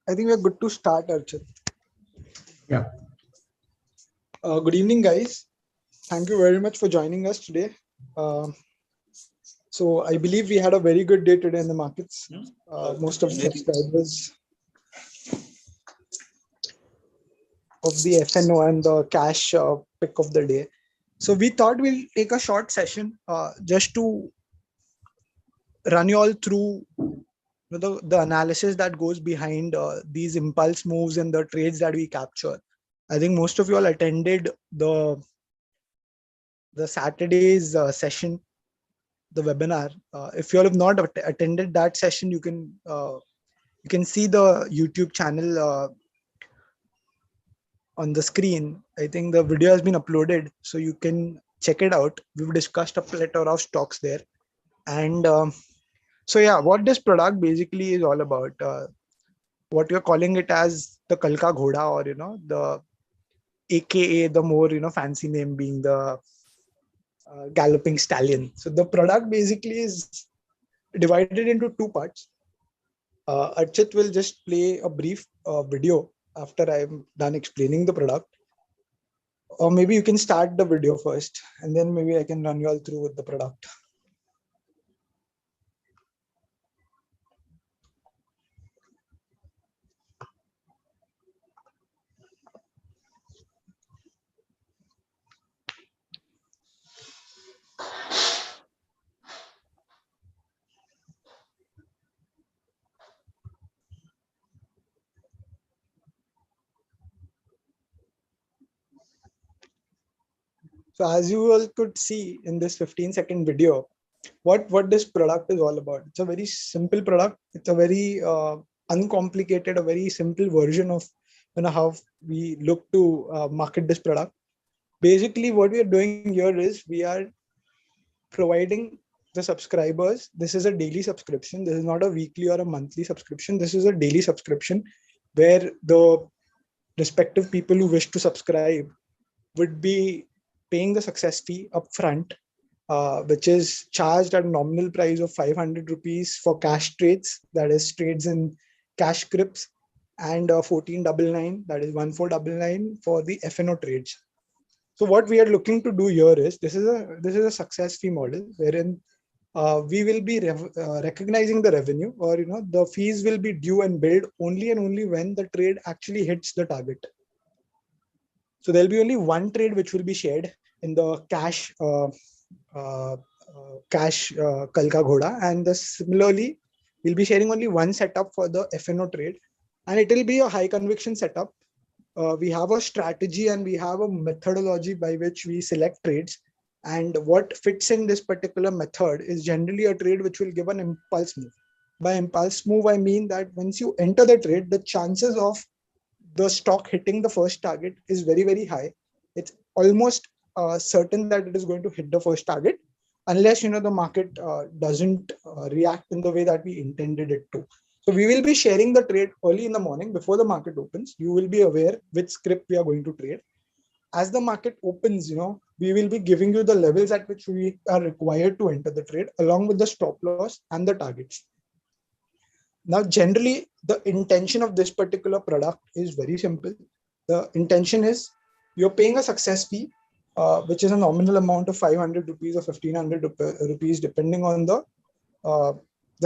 I think we're good to start, Archit. Yeah. Good evening, guys. Thank you very much for joining us today. So I believe we had a very good day today in the markets. Most of the subscribers of the FNO and the cash pick of the day. So we thought we'll take a short session just to run you all through the analysis that goes behind these impulse moves and the trades that we capture. I think most of you all attended the Saturday's session, the webinar. If you all have not attended that session, you can see the YouTube channel on the screen. I think the video has been uploaded, so you can check it out. We've discussed a plethora of stocks there, and so yeah, what this product basically is all about. What you're calling it as the Kalka Ghoda, or the AKA the more fancy name being the Galloping Stallion. So the product basically is divided into two parts. Archit will just play a brief video after I'm done explaining the product. Or maybe you can start the video first, and then maybe I can run you all through with the product. So as you all could see in this 15-second video, what this product is all about. It's a very simple product. It's a very uncomplicated, a very simple version of how we look to market this product. Basically, what we are doing here is we are providing the subscribers. This is a daily subscription. This is not a weekly or a monthly subscription. This is a daily subscription where the respective people who wish to subscribe would be paying the success fee upfront, which is charged at a nominal price of 500 rupees for cash trades, that is trades in cash scripts, and 1499, that is 1499 for the FNO trades. So what we are looking to do here is this is a success fee model wherein we will be recognizing the revenue, or the fees will be due and billed only and only when the trade actually hits the target. So there'll be only one trade which will be shared in the cash Kalka Ghoda, and similarly we'll be sharing only one setup for the FNO trade, and it will be a high conviction setup. We have a strategy and we have a methodology by which we select trades, and what fits in this particular method is generally a trade which will give an impulse move. By impulse move, I mean that once you enter the trade, the chances of the stock hitting the first target is very, very high. It's almost certain that it is going to hit the first target unless the market doesn't react in the way that we intended it to. So we will be sharing the trade early in the morning before the market opens. You will be aware which script we are going to trade. As the market opens, we will be giving you the levels at which we are required to enter the trade, along with the stop loss and the targets. Now, generally, the intention of this particular product is very simple. The intention is you're paying a success fee, which is a nominal amount of 500 rupees or 1500 rupees, depending on the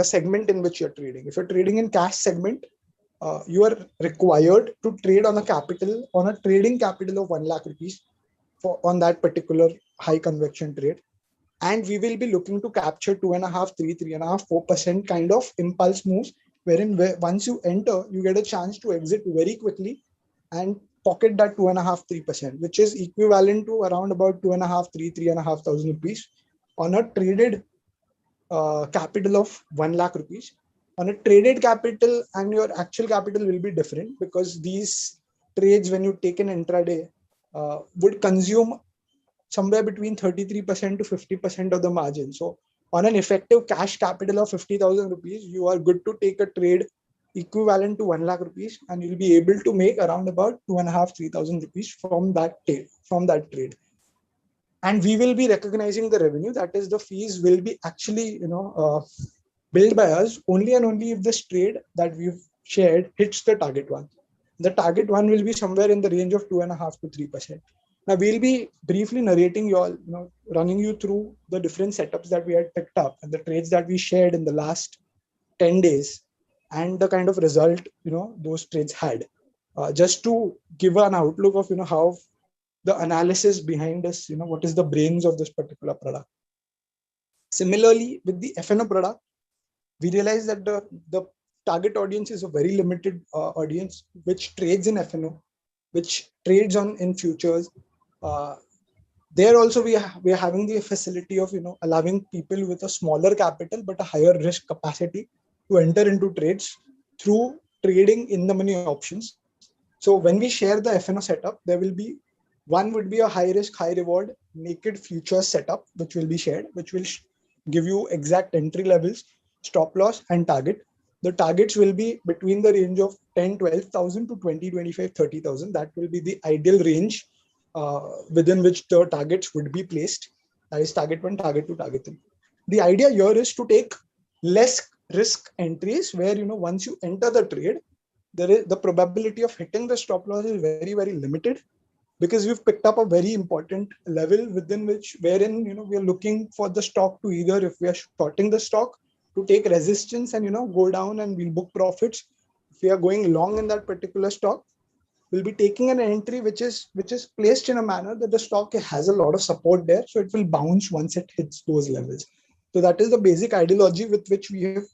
segment in which you're trading. If you're trading in cash segment, you are required to trade on a trading capital of 1 lakh rupees on that particular high conviction trade. And we will be looking to capture 2.5%, 3.5%, 4% kind of impulse moves, wherein once you enter, you get a chance to exit very quickly and pocket that 2.5%, 3%, which is equivalent to around about 2.5, 3.5 thousand rupees on a traded capital of 1 lakh rupees. On a traded capital, and your actual capital will be different, because these trades, when you take an intraday, would consume somewhere between 33% to 50% of the margin. So on an effective cash capital of 50,000 rupees, you are good to take a trade equivalent to 1 lakh rupees, and you'll be able to make around about 2.5, 3,000 rupees from that trade. And we will be recognizing the revenue, that is the fees will be actually billed by us only and only if this trade that we've shared hits the target one. The target one will be somewhere in the range of 2.5 to 3%. Now we'll be briefly narrating you all, running you through the different setups that we had picked up and the trades that we shared in the last 10 days and the kind of result, those trades had. Just to give an outlook of, how the analysis behind this, what is the brains of this particular product. Similarly, with the FNO product, we realized that the target audience is a very limited audience which trades in FNO, which trades on in futures. There also we are having the facility of allowing people with a smaller capital but a higher risk capacity to enter into trades through trading in the money options. So when we share the FNO setup, there will be one would be a high risk, high reward naked futures setup, which will be shared, which will give you exact entry levels, stop loss and target. The targets will be between the range of 10, 12,000 to 20, 25, 30,000. That will be the ideal range within which the targets would be placed. That is target 1, target 2, target 3. The idea here is to take less risk entries where, once you enter the trade, there is the probability of hitting the stop loss is very, very limited, because we've picked up a very important level within which wherein we are looking for the stock to either, if we are shorting the stock, to take resistance and go down and we'll book profits. If we are going long in that particular stock, we'll be taking an entry which is placed in a manner that the stock has a lot of support there, so it will bounce once it hits those levels. So that is the basic ideology with which we have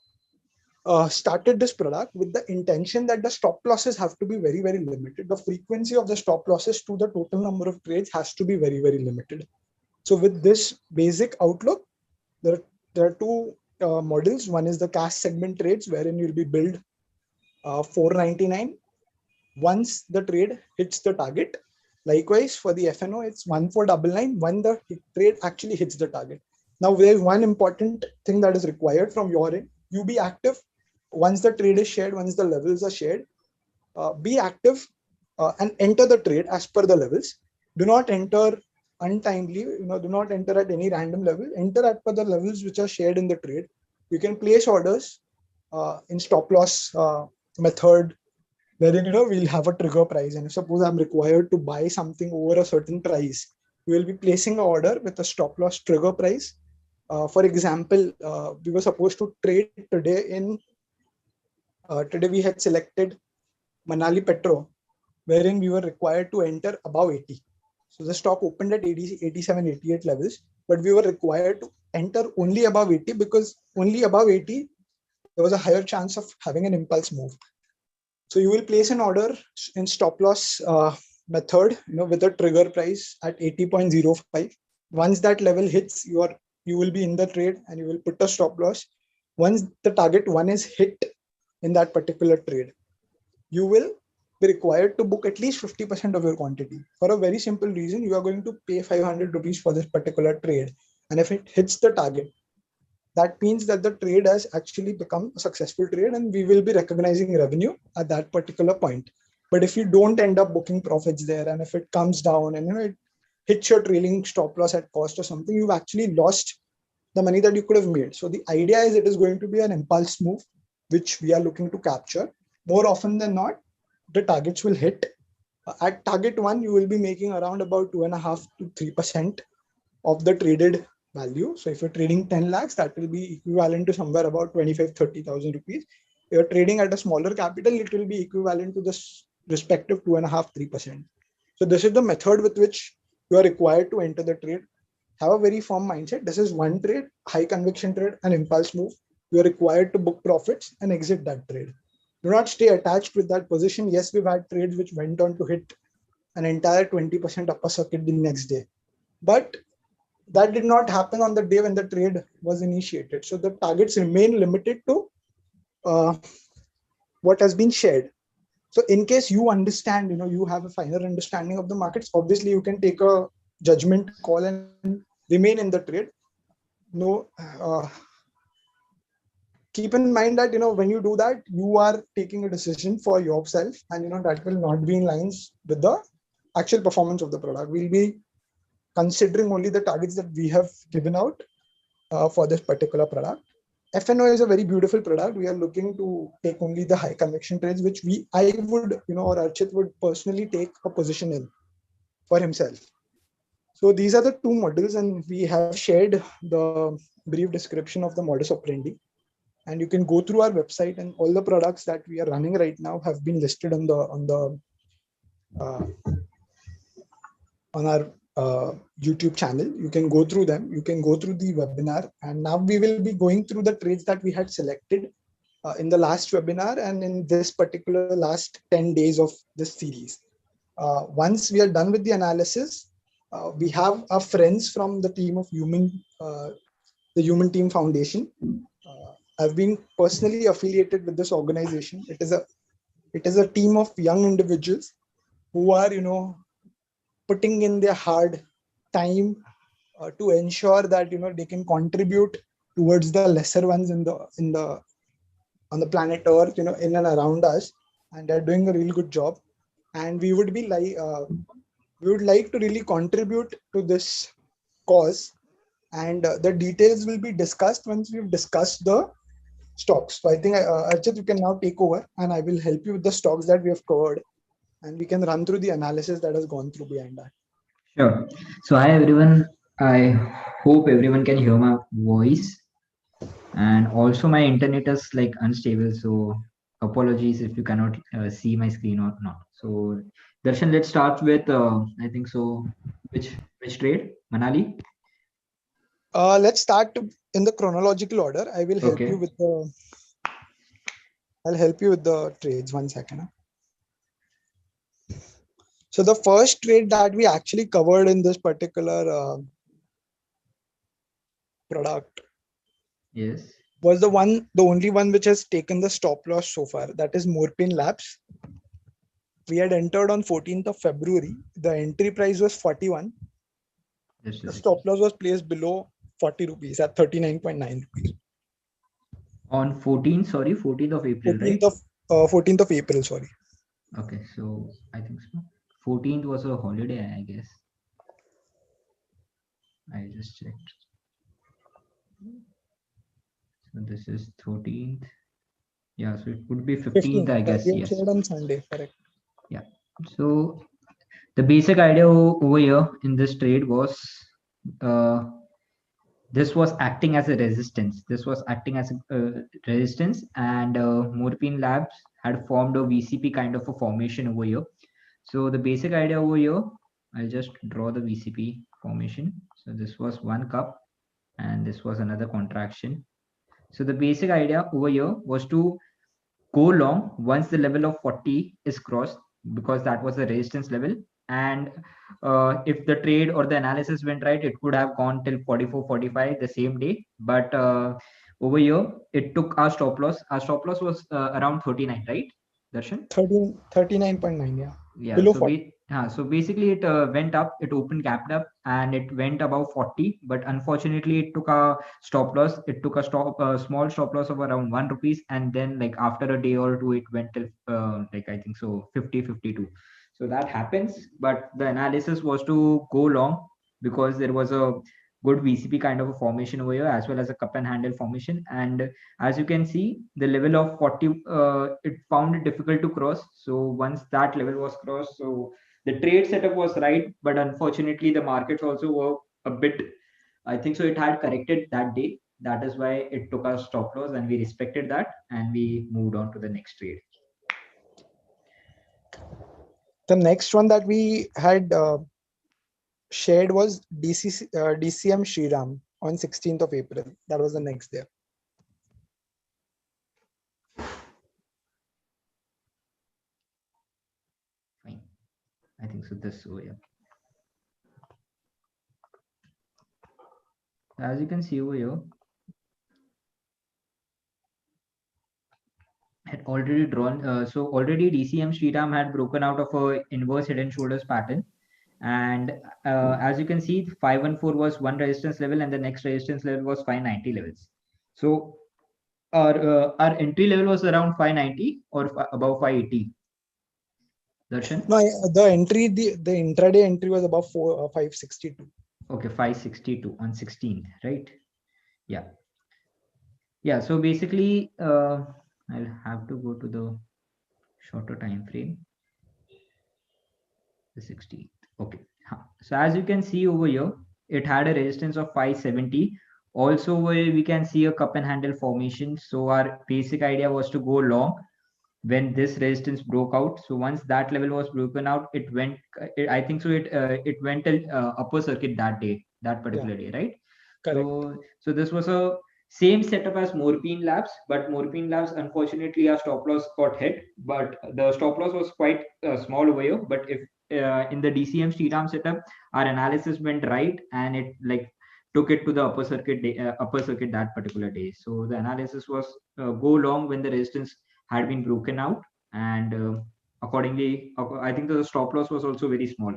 started this product, with the intention that the stop losses have to be very, very limited. The frequency of the stop losses to the total number of trades has to be very, very limited. So with this basic outlook, there are two models. One is the cash segment trades, wherein you'll be billed 499 once the trade hits the target. Likewise, for the FNO, it's 1499 when the trade actually hits the target. Now, there's one important thing that is required from your end. You be active once the trade is shared, once the levels are shared. Be active and enter the trade as per the levels. Do not enter untimely, do not enter at any random level. Enter at per the levels which are shared in the trade. You can place orders in stop loss method, wherein we'll have a trigger price, and if suppose I'm required to buy something over a certain price, we will be placing an order with a stop loss trigger price. For example, we were supposed to trade today today we had selected Manali Petro, wherein we were required to enter above 80. So the stock opened at 80, 87, 88 levels, but we were required to enter only above 80, because only above 80 there was a higher chance of having an impulse move. So you will place an order in stop loss method, with a trigger price at 80.05. Once that level hits, you will be in the trade and you will put a stop loss. Once the target one is hit in that particular trade, you will be required to book at least 50% of your quantity. For a very simple reason, you are going to pay 500 rupees for this particular trade. And if it hits the target, that means that the trade has actually become a successful trade and we will be recognizing revenue at that particular point. But if you don't end up booking profits there, and if it comes down and it hits your trailing stop loss at cost or something, you've actually lost the money that you could have made. So the idea is it is going to be an impulse move, which we are looking to capture. More often than not, the targets will hit. At target one, you will be making around about 2.5 to 3% of the traded value. So if you're trading 10 lakhs, that will be equivalent to somewhere about 25, 30,000 rupees. If you're trading at a smaller capital, it will be equivalent to this respective 2.5, 3%. So this is the method with which you are required to enter the trade. Have a very firm mindset. This is one trade, high conviction trade, an impulse move. You are required to book profits and exit that trade. Do not stay attached with that position. Yes, we've had trades which went on to hit an entire 20% upper circuit the next day. But that did not happen on the day when the trade was initiated. So the targets remain limited to what has been shared. So in case you understand, you have a finer understanding of the markets, obviously you can take a judgment call and remain in the trade. Keep in mind that, when you do that, you are taking a decision for yourself, and, that will not be in lines with the actual performance of the product. We'll be considering only the targets that we have given out for this particular product. FNO is a very beautiful product. We are looking to take only the high conviction trades, which I would, or Archit would personally take a position in for himself. So these are the two models, and we have shared the brief description of the modus operandi. And you can go through our website, and all the products that we are running right now have been listed on our YouTube channel. You can go through them. You can go through the webinar, and now we will be going through the trades that we had selected in the last webinar and in this particular last 10 days of this series. Once we are done with the analysis, we have our friends from the team of the Human Team Foundation. I've been personally affiliated with this organization. It is a team of young individuals who are, putting in their hard time to ensure that they can contribute towards the lesser ones on the planet Earth, in and around us, and they're doing a really good job. And we would like to really contribute to this cause, and the details will be discussed once we've discussed the stocks. So I think Archit, you can now take over, and I will help you with the stocks that we have covered, and we can run through the analysis that has gone through behind that. Sure. So hi everyone. I hope everyone can hear my voice, and also my internet is like unstable, so apologies if you cannot see my screen or not. So Darshan, let's start with I think so. Which trade? Manali. Let's start in the chronological order. I will help Okay. you with the. I'll help you with the trades. 1 second. So the first trade that we actually covered in this particular product, Yes, was the only one which has taken the stop loss so far. That is Morpin Labs. We had entered on 14th of February. The entry price was 41. The stop loss was placed below 40 rupees at 39.9 rupees. On 14th of April, 14th right? of 14th of April, sorry. Okay, so I think so. 14th was a holiday, I guess. I just checked. So this is 13th. Yeah, so it would be 15th, I guess. We Yes. shared on Sunday, correct. Yeah. So the basic idea over here in this trade was this was acting as a resistance. This was acting as a resistance, and Morpin Labs had formed a VCP kind of a formation over here. So the basic idea over here, I'll just draw the VCP formation. So this was one cup, and this was another contraction. So the basic idea over here was to go long once the level of 40 is crossed, because that was the resistance level. And if the trade or the analysis went right, it could have gone till 44, 45 the same day. But over here, it took our stop loss. Our stop loss was around 39, right, Darshan? 39.9, yeah. Yeah, Below so 40. so basically it went up, it opened, gapped up, and it went above 40, but unfortunately it took a stop loss. It took a small stop loss of around 1 rupees, and then like after a day or two it went till like I think so 50, 52. So that happens, but the analysis was to go long because there was a good VCP kind of a formation over here, as well as a cup and handle formation. And as you can see, the level of 40, it found it difficult to cross. So once that level was crossed, so the trade setup was right, but unfortunately the markets also were a bit, I think so it had corrected that day. That is why it took our stop loss, and we respected that, and we moved on to the next trade. The next one that we had shared was DCM Shriram on 16th of April. That was the next day. Fine. I think so this way. Yeah. As you can see over here, had already drawn. So already DCM Shriram had broken out of a inverse head and shoulders pattern. And as you can see, 514 was one resistance level, and the next resistance level was 590 levels. So our entry level was around 590 or above 580. Darshan? No, the intraday entry was above 562. Okay, 562 on 16th, right? Yeah. Yeah, so basically, I'll have to go to the shorter time frame, the 16th. Okay. So as you can see over here, it had a resistance of 570. Also, over here, we can see a cup and handle formation. So our basic idea was to go long when this resistance broke out. So once that level was broken out, it went. I think so. It went upper circuit that day, that particular day, right? Correct. So this was a same setup as Morphine Labs, but Morphine Labs, unfortunately, our stop loss got hit. But the stop loss was quite small over here. But if in the DCM Sriram setup, our analysis went right, and it like took it to the upper circuit that particular day. So the analysis was go long when the resistance had been broken out, and accordingly, I think the stop loss was also very small,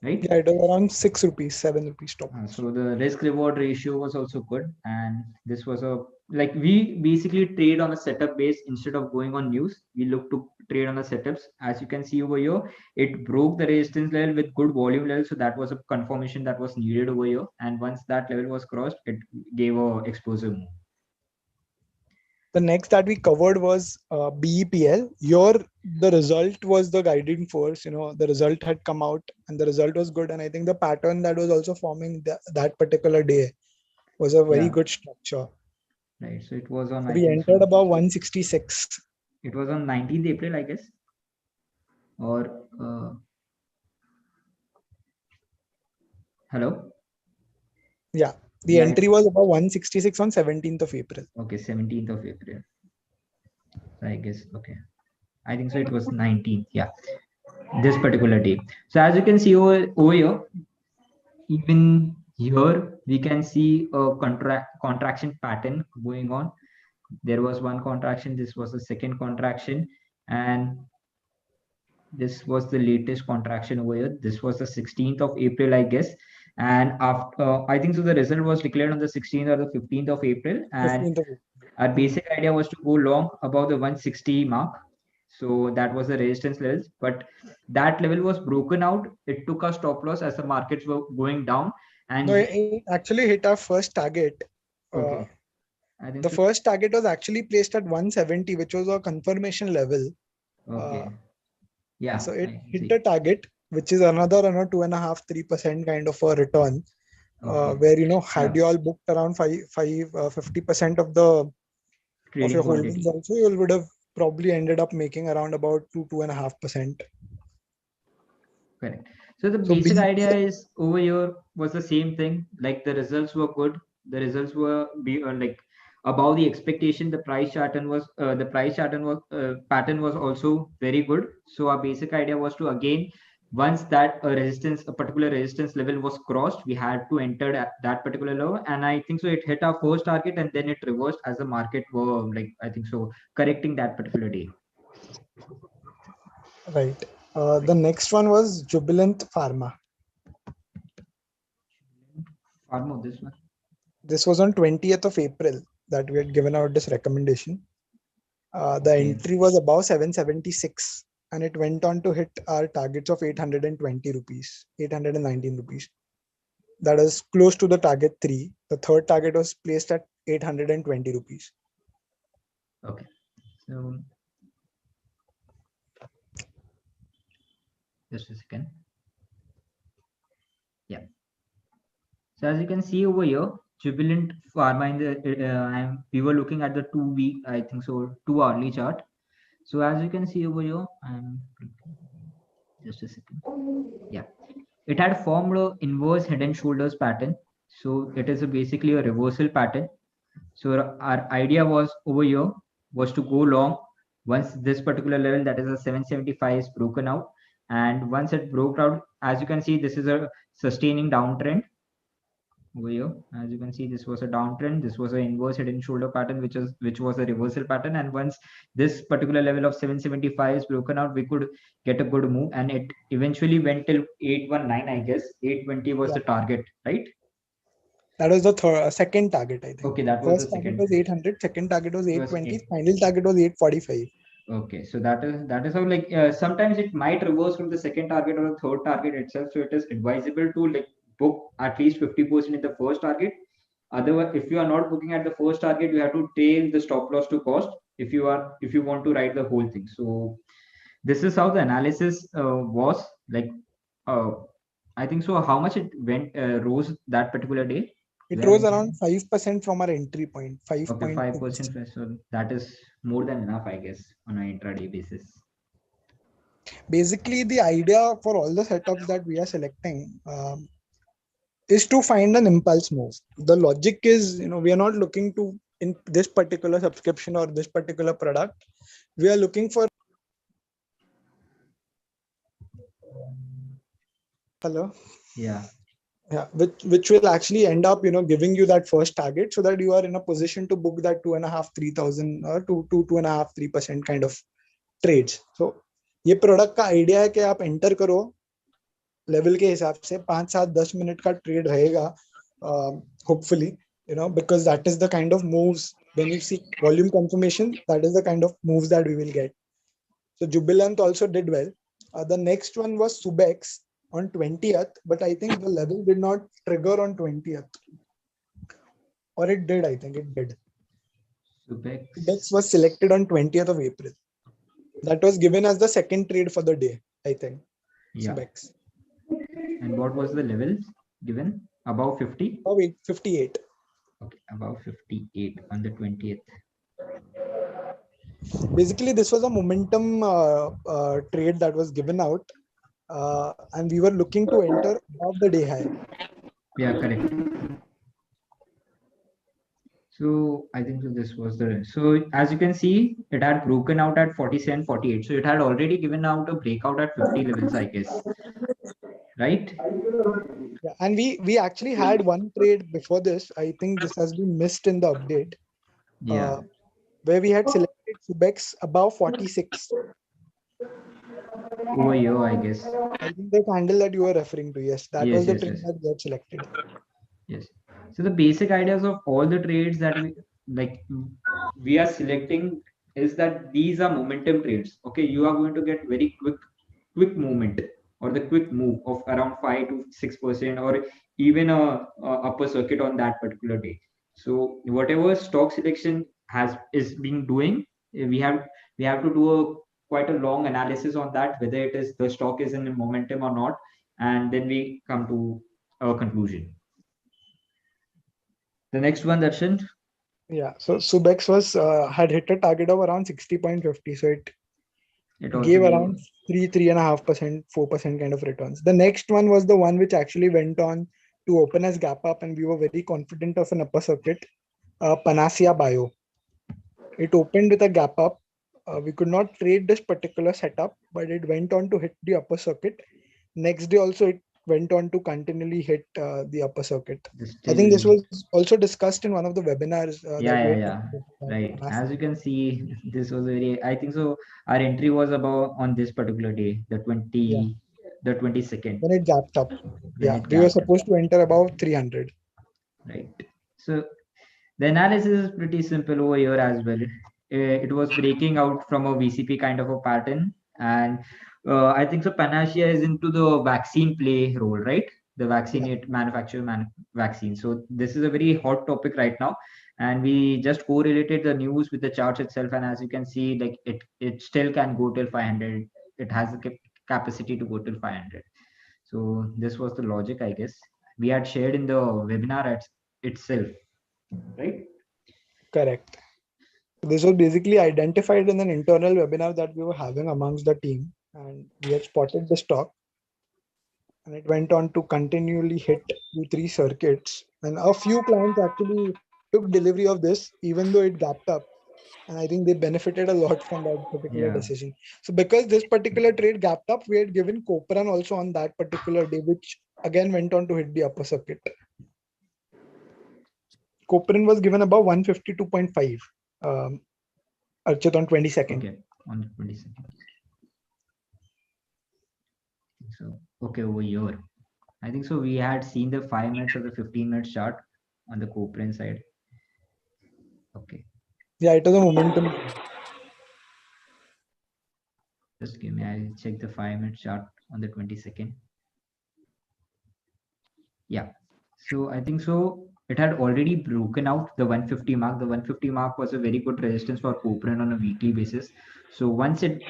right? Yeah, it was around 6 rupees, 7 rupees stop loss. So the risk reward ratio was also good, and this was a like we basically trade on a setup base instead of going on news. We look to trade on the setups. As you can see over here, it broke the resistance level with good volume level, so that was a confirmation that was needed over here. And once that level was crossed, it gave a explosive move. The next that we covered was BEPL. The result was the guiding force. The result had come out and the result was good. And I think the pattern that was also forming that particular day was a very Yeah. good structure. Right. So it was on. So I we think entered so. about 166. It was on 19th April, I guess, or hello. Yeah. The entry was about 166 on 17th of April. Okay, 17th of April. I guess. Okay. I think so. It was 19th. Yeah. This particular day. So as you can see over here, even here we can see a contraction pattern going on. There was one contraction. This was the second contraction, and this was the latest contraction over here. This was the 16th of April, I guess. And after, I think so, the result was declared on the 16th or the 15th of April. And 15th of April. our basic idea was to go long above the 160 mark. So that was the resistance levels. But that level was broken out. It took a stop loss as the markets were going down. And No, it actually hit our first target. okay. I think The so. first target was actually placed at 170, which was a confirmation level. Okay. Yeah. So it I hit see. the target, which is another 2.5-3% kind of a return. Okay. Where had Yeah. you all booked around 50% of Trading your quantity. holdings, also you would have probably ended up making around about 2.5%. Correct. So the So basic idea is over here was the same thing. Like the results were good. The results were like above the expectation. The price pattern was also very good. So our basic idea was to again, once that a particular resistance level was crossed, we had to enter that particular level. And I think so it hit our first target and then it reversed as the market were like I think so correcting that particular day. Right. The next one was Jubilant Pharma. Pharma, this one. This was on 20th of April that we had given out this recommendation. The entry was above 776 and it went on to hit our targets of 820 rupees, 819 rupees. That is close to the target 3. The third target was placed at 820 rupees. Okay. So just a second. Yeah. So as you can see over here, Jubilant Pharma in the we were looking at the 2 week, I think so, 2 hourly chart. So as you can see over here, I'm just a second. Yeah, it had formed a inverse head and shoulders pattern. So it is basically a reversal pattern. So our idea was over here was to go long once this particular level, that is a 775, is broken out. And once it broke out, as you can see, this is a sustaining downtrend over here. As you can see, this was a downtrend. This was an inverse head and shoulder pattern, which was a reversal pattern. And once this particular level of 775 is broken out, we could get a good move. And it eventually went till 819, I guess. 820 was the target, right? That was the second target, I think. Okay, that was First the target second. was 800, second target was 820, 8. final target was 845. Okay, so that is how like sometimes it might reverse from the second target or the third target itself. So it is advisable to like book at least 50% in the first target Otherwise, if you are not looking at the first target, you have to take the stop loss to cost if you want to write the whole thing. So this is how the analysis was like. Uh, I think so. How much it went rose that particular day? It Do you have rose any around idea? 5% from our entry point, Okay, 5.2. 5%. So that is more than enough, I guess, on an intraday basis. Basically, the idea for all the setups that we are selecting is to find an impulse move. The logic is, we are not looking to in this particular subscription or this particular product. We are looking for hello. Yeah. Yeah, which will actually end up, giving you that first target so that you are in a position to book that 2.5-3,000 or 2.5-3% kind of trades. So ये product का idea है कि आप enter करो level के हिसाब से 5-7-10 minute का ट्रेड रहेगा hopefully because that is the kind of moves when you see volume confirmation, that is the kind of moves that we will get. So Jubilant also did well. The next one was Subex on 20th, but I think the level did not trigger on 20th, or it did. I think it did. Subex was selected on 20th of April. That was given as the second trade for the day, I think. Yeah. Subex. And what was the level given? Above 50? Oh, wait, 58. Okay, above 58 on the 20th. Basically, this was a momentum trade that was given out, and we were looking to enter above the day high. Yeah, correct. So I think so this was the, so as you can see, it had broken out at 47, 48. So it had already given out a breakout at 50 levels, I guess. Right? Yeah, and we actually had one trade before this. I think this has been missed in the update. Yeah. Where we had selected Subex above 46. Over here, I guess. I think the candle that you were referring to, yes, that was the trade that we had selected. Yes. So the basic ideas of all the trades that we are selecting is that these are momentum trades. Okay, you are going to get very quick movement or the quick move of around 5 to 6% or even a upper circuit on that particular day. So whatever stock selection is being doing, we have to do quite a long analysis on that, whether it is the stock is in momentum or not, and then we come to a conclusion. The next one, Darshan. Yeah, so Subex was had hit a target of around 60.50, so it gave around 3.5%, 4% kind of returns. The next one was the one which actually went on to open as gap up, and we were very confident of an upper circuit. Panacea Bio. It opened with a gap up. We could not trade this particular setup, but it went on to hit the upper circuit. Next day also it went on to continually hit the upper circuit. I think this was also discussed in one of the webinars. Right. As you can see, this was very, I think so. Our entry was about on this particular day, the 22nd. When it gapped up. Yeah, we were supposed to enter above 300. Right. So the analysis is pretty simple over here as well. It was breaking out from a VCP kind of a pattern, and I think so. Panacea is into the vaccine play role, right? The manufacture vaccine. So this is a very hot topic right now, and we just correlated the news with the charts itself. And as you can see, like it still can go till 500. It has the capacity to go till 500. So this was the logic, I guess. We had shared in the webinar itself, right? Correct. This was basically identified in an internal webinar that we were having amongst the team, and we had spotted the stock, and it went on to continually hit 2-3 circuits, and a few clients actually took delivery of this even though it gapped up, and I think they benefited a lot from that particular decision. So because this particular trade gapped up, we had given Copran also on that particular day, which again went on to hit the upper circuit. Copran was given above 152.5. Archit on 22nd. Okay, on the 22nd. So, okay, over here. I think so. We had seen the 5 minutes or the 15-minute chart on the Copran side. Okay. Yeah, it was a momentum. Just give me, I'll check the 5-minute chart on the 22nd. Yeah. So I think so. it had already broken out the 150 mark. The 150 mark was a very good resistance for Copran on a weekly basis. So once it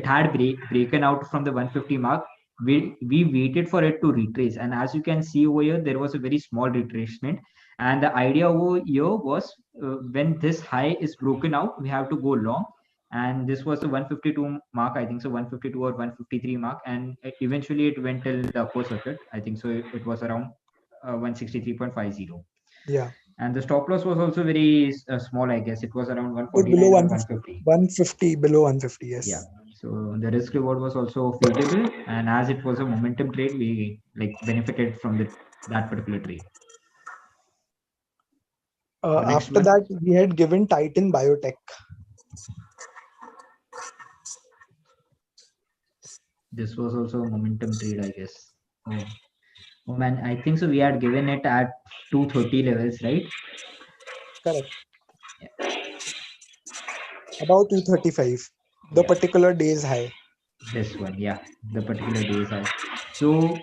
had broken out from the 150 mark, we waited for it to retrace. And as you can see over here, there was a very small retracement. And the idea over here was when this high is broken out, we have to go long. And this was the 152 mark, I think so, 152 or 153 mark. And eventually it went till the upper circuit. I think so, it was around 163.50. Yeah. And the stop loss was also very small, I guess. It was around Below 149 or 150. 150. 150, below 150, yes. Yeah. So the risk reward was also favorable, and as it was a momentum trade, we like benefited from that particular trade. Next After one. that, we had given Titan Biotech. This was also a momentum trade, I guess. Oh man, I think so. We had given it at 230 levels, right? Correct. Yeah. About 235. The Yeah. particular day's high. This one, yeah, the particular days high. So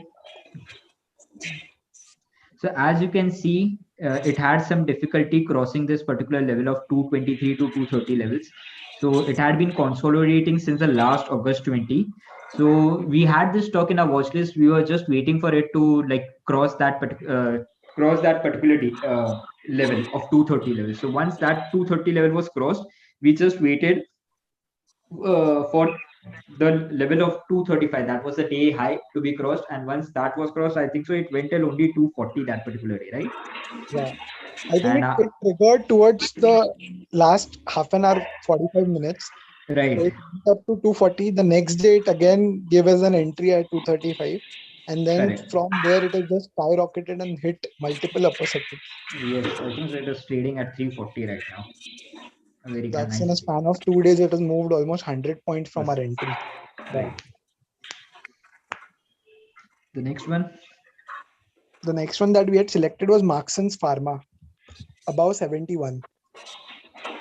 as you can see, it had some difficulty crossing this particular level of 223 to 230 levels. So it had been consolidating since the last August 20. So we had this stock in our watch list. We were just waiting for it to like cross that particular level of 230 level. So once that 230 level was crossed, we just waited for the level of 235. That was the day high to be crossed, and once that was crossed, I think so it went till only 240 that particular day, right? Yeah. I think And it triggered towards the last half an hour, 45 minutes. right, So it went up to 240. The next day, it again gave us an entry at 235. And then correct. from there, it has just skyrocketed and hit multiple upper circuits. Yes, I think so it is trading at 340 right now. A very That's in nice a trade. span of 2 days, it has moved almost 100 points from our entry. Right. The next one. The next one that we had selected was Markson's Pharma, above 71.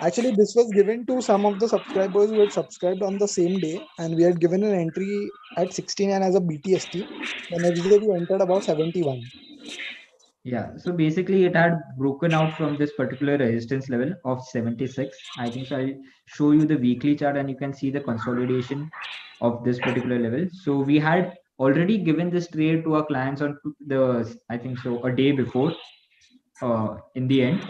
Actually, this was given to some of the subscribers who had subscribed on the same day, and we had given an entry at 69 as a BTST. The next day, we entered above 71. Yeah, so basically it had broken out from this particular resistance level of 76. I think so. I'll show you the weekly chart and you can see the consolidation of this particular level. So we had already given this trade to our clients on I think so, a day before in the end.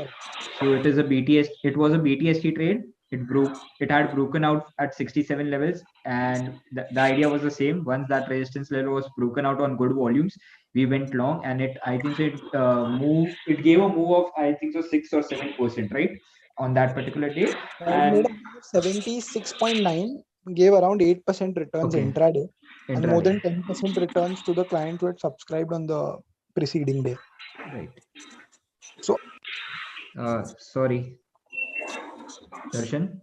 So it is a BTS. It was a BTST trade. It had broken out at 67 levels, and the idea was the same. Once that resistance level was broken out on good volumes, we went long, and I think so. It moved. It gave a move of I think so 6 or 7%, right, on that particular day. It made And a move of 76.9, gave around 8% returns okay, intraday, and more intraday, than 10% returns to the client who had subscribed on the preceding day. right? So, Sorry, Darshan.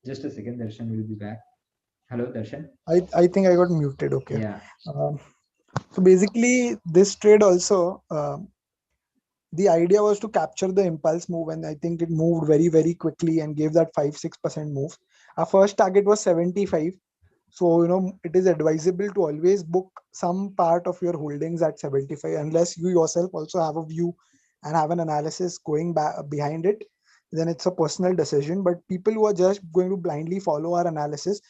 Just a second, Darshan will be back. Hello, Darshan. I think I got muted. Okay. Yeah. So basically, this trade also, the idea was to capture the impulse move, and I think it moved very, very quickly and gave that 5-6% move. Our first target was 75. So, it is advisable to always book some part of your holdings at 75, unless you yourself also have a view and have an analysis going back behind it. Then it's a personal decision. But people who are just going to blindly follow our analysis,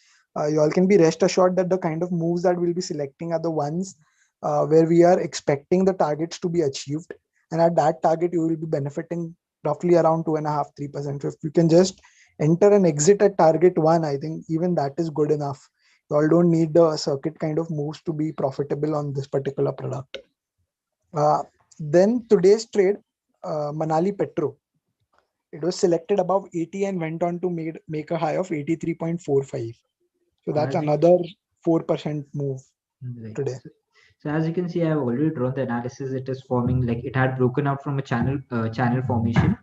you all can be rest assured that the kind of moves that we'll be selecting are the ones where we are expecting the targets to be achieved. And at that target, you will be benefiting roughly around 2.5-3%. So if you can just enter and exit at target one, I think even that is good enough. You all don't need the circuit kind of moves to be profitable on this particular product. Then today's trade, Manali Petro. It was selected above 80 and went on to make a high of 83.45. So that's another 4% move today. So as you can see, I have already drawn the analysis. It is forming like it had broken out from a channel formation,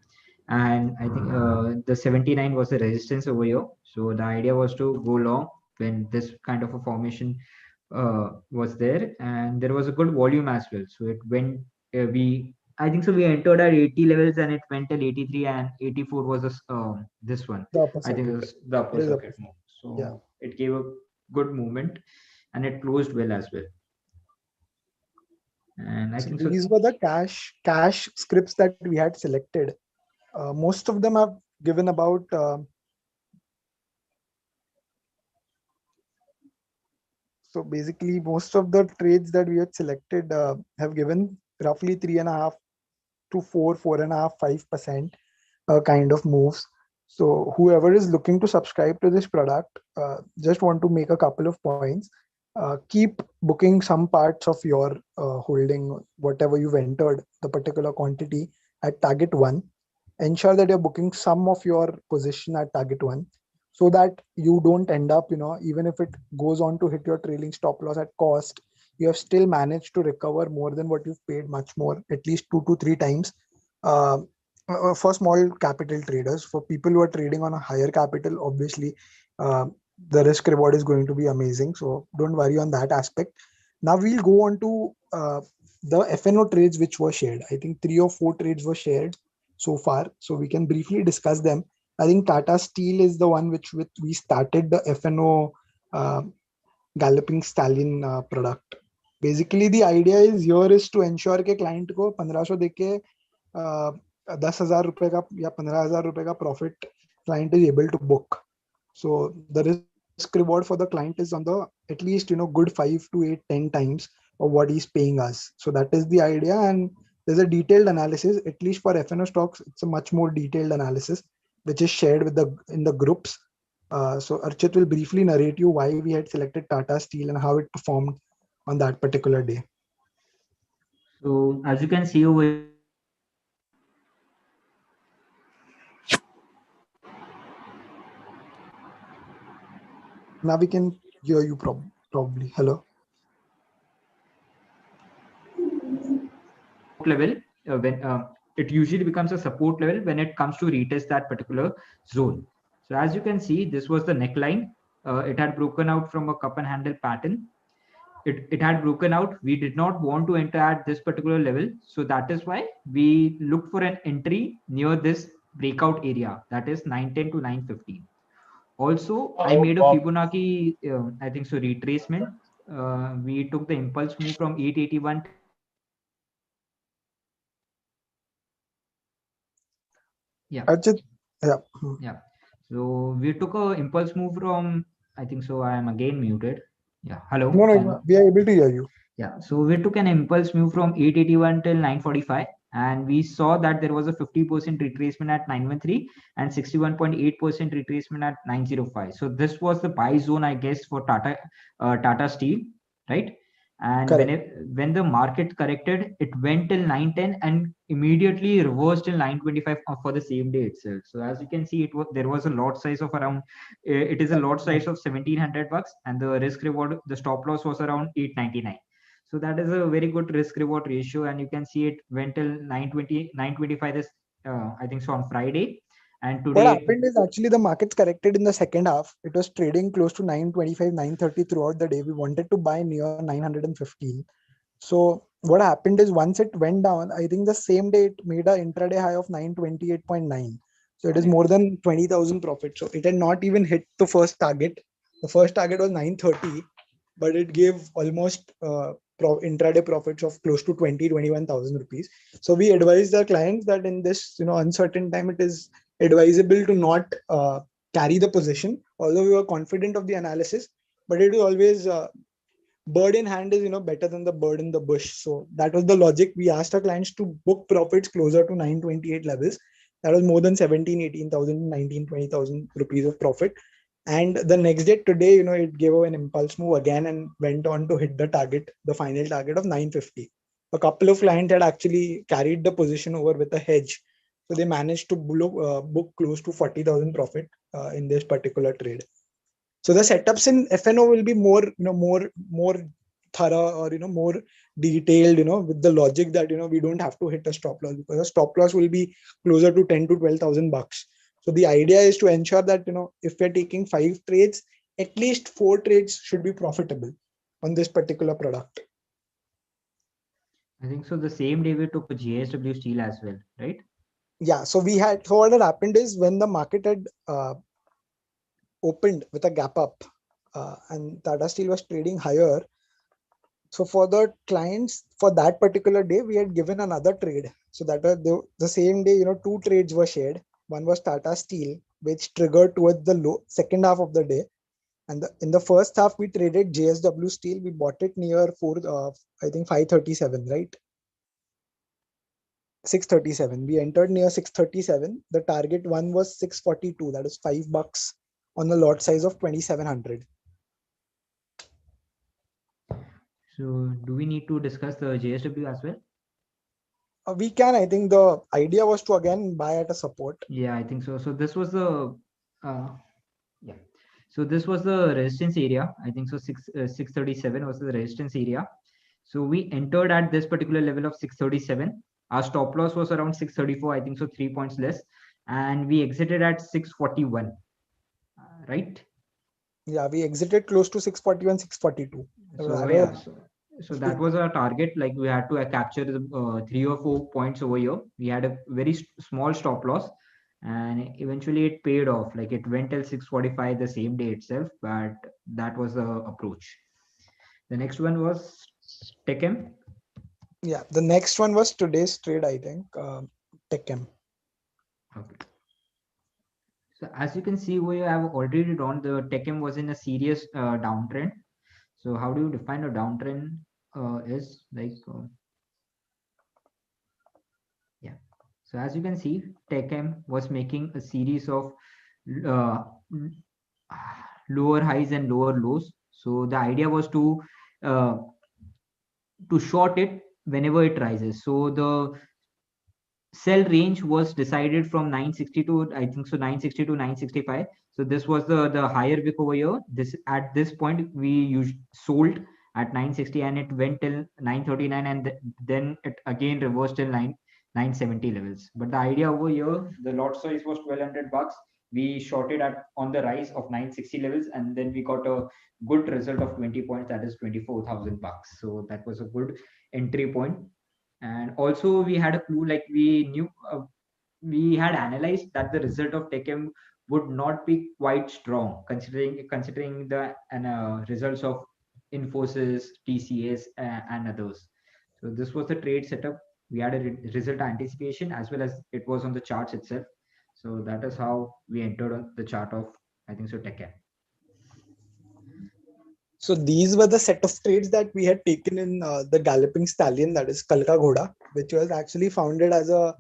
and I think the 79 was the resistance over here. So the idea was to go long when this kind of a formation was there, and there was a good volume as well. So it went. I think so. We entered at 80 levels and it went till 83 and 84 was this one. I think it was the upper circuit move. So Yeah. it gave a good movement and it closed well as well. And I So think so. these were the cash scripts that we had selected. Most of them have given about so basically most of the trades that we had selected have given roughly 3.5 to 4.5, 5% kind of moves. So whoever is looking to subscribe to this product, just want to make a couple of points. Keep booking some parts of your holding, whatever you've entered the particular quantity at target one. Ensure that you're booking some of your position at target one, so that you don't end up, even if it goes on to hit your trailing stop loss at cost, you have still managed to recover more than what you've paid, much more, at least 2 to 3 times. uh, for small capital traders. For people who are trading on a higher capital, obviously, uh, the risk reward is going to be amazing. So don't worry on that aspect. Now we'll go on to the FNO trades which were shared. I think 3 or 4 trades were shared so far. So we can briefly discuss them. I think Tata Steel is the one which we started the FNO uh, Galloping Stallion product. Basically, the idea is here is to ensure कि client को 1500 देके 10,000 रुपए का या 15,000 रुपए का profit client is able to book. So the risk reward for the client is on the at least good 5 to 8, 10 times of what he's paying us. So that is the idea, and there's a detailed analysis. At least for FNO stocks, it's a much more detailed analysis which is shared with in the groups. So Archit will briefly narrate you why we had selected Tata Steel and how it performed on that particular day. So as you can see over Now we can hear you probably. Hello. level, when it usually becomes a support level when it comes to retest that particular zone. So as you can see, this was the neckline. It had broken out from a cup and handle pattern. It had broken out. We did not want to enter at this particular level. So that is why we looked for an entry near this breakout area, that is 910 to 915. Also, I made a Fibonacci, I think so, retracement. We took the impulse move from 881. Yeah. Archit, yeah. Yeah. So we took a impulse move from, I think so, I am again muted. Yeah. Hello. No, we are able to hear you. Yeah. So we took an impulse move from 881 till 945. And we saw that there was a 50% retracement at 913 and 61.8% retracement at 905. So this was the buy zone, I guess, for Tata Steel, right? And Correct. when the market corrected, it went till 910 and immediately reversed till 925 for the same day itself. So as you can see, there was a lot size of around, it is a lot size of $1,700, and the risk reward, the stop loss was around 899. So that is a very good risk reward ratio, and you can see it went till 920, 925 this, I think so, on Friday. And today, What happened is actually the markets corrected in the second half. It was trading close to 925, 930 throughout the day. We wanted to buy near 915. So what happened is once it went down, I think the same day it made an intraday high of 928.9. So it is more than 20,000 profit. So it had not even hit the first target. The first target was 930, but it gave almost intraday profits of close to 21,000 rupees. So we advise the clients that in this uncertain time, it is advisable to not carry the position, although we were confident of the analysis, but it is always bird in hand is better than the bird in the bush. So that was the logic. We asked our clients to book profits closer to 928 levels. That was more than 17, 18,000, 19, 20,000 rupees of profit. And the next day, today, it gave an impulse move again and went on to hit the target, the final target of 950. A couple of clients had actually carried the position over with a hedge. So they managed to book close to 40,000 profit in this particular trade. So the setups in FNO will be more, more thorough, or more detailed, with the logic that we don't have to hit a stop loss, because a stop loss will be closer to 10 to 12,000 bucks. So the idea is to ensure that if we're taking 5 trades, at least 4 trades should be profitable on this particular product. I think so. The same day we took a JSW Steel as well, right? Yeah. So what had happened is when the market had opened with a gap up and Tata Steel was trading higher, So for the clients for that particular day, we had given another trade. So that the same day, two trades were shared. One was Tata Steel, which triggered towards the low second half of the day. And in the first half, we traded JSW Steel. We bought it near I think 537, right? 637. We entered near 637. The target one was 642. That is $5 on a lot size of 2700. So do we need to discuss the JSW as well? We can. I think the idea was to again buy at a support. Yeah, I think so. So this was the yeah. So this was the resistance area. I think so. 637 was the resistance area. So we entered at this particular level of 637. Our stop loss was around 634. I think so. 3 points less, and we exited at 641. Right? Yeah, we exited close to 641, 642. So yeah. So that was our target. Like we had to capture the 3 or 4 points over here. We had a very small stop loss, and eventually it paid off. Like it went till 645 the same day itself, but that was the approach. The next one was Techem. Yeah, the next one was today's trade, I think, Techem. Okay. So as you can see, we have already drawn the Techem was in a serious downtrend. So how do you define a downtrend? Is like yeah. So as you can see, Techem was making a series of uh, lower highs and lower lows. So the idea was uh, to short it whenever it rises. So the sell range was decided from 960 to I think so 960 to 965. So this was the higher wick over here. This at this point we sold at 960 and it went till 939 and then it again reversed till 970 levels. But the idea over here, the lot size was $1,200. We shorted at on the rise of 960 levels and then we got a good result of 20 points, that is $24,000. So that was a good entry point. And also we had a clue, like we knew we had analyzed that the result of Techem would not be quite strong considering the results of Infosys, TCS, and others. So this was the trade setup. We had a result anticipation as well as it was on the charts itself. So that is how we entered on the chart of I think so Techem. So these were the set of trades that we had taken in the Galloping Stallion, that is Kal Ka Ghoda, which was actually founded as a.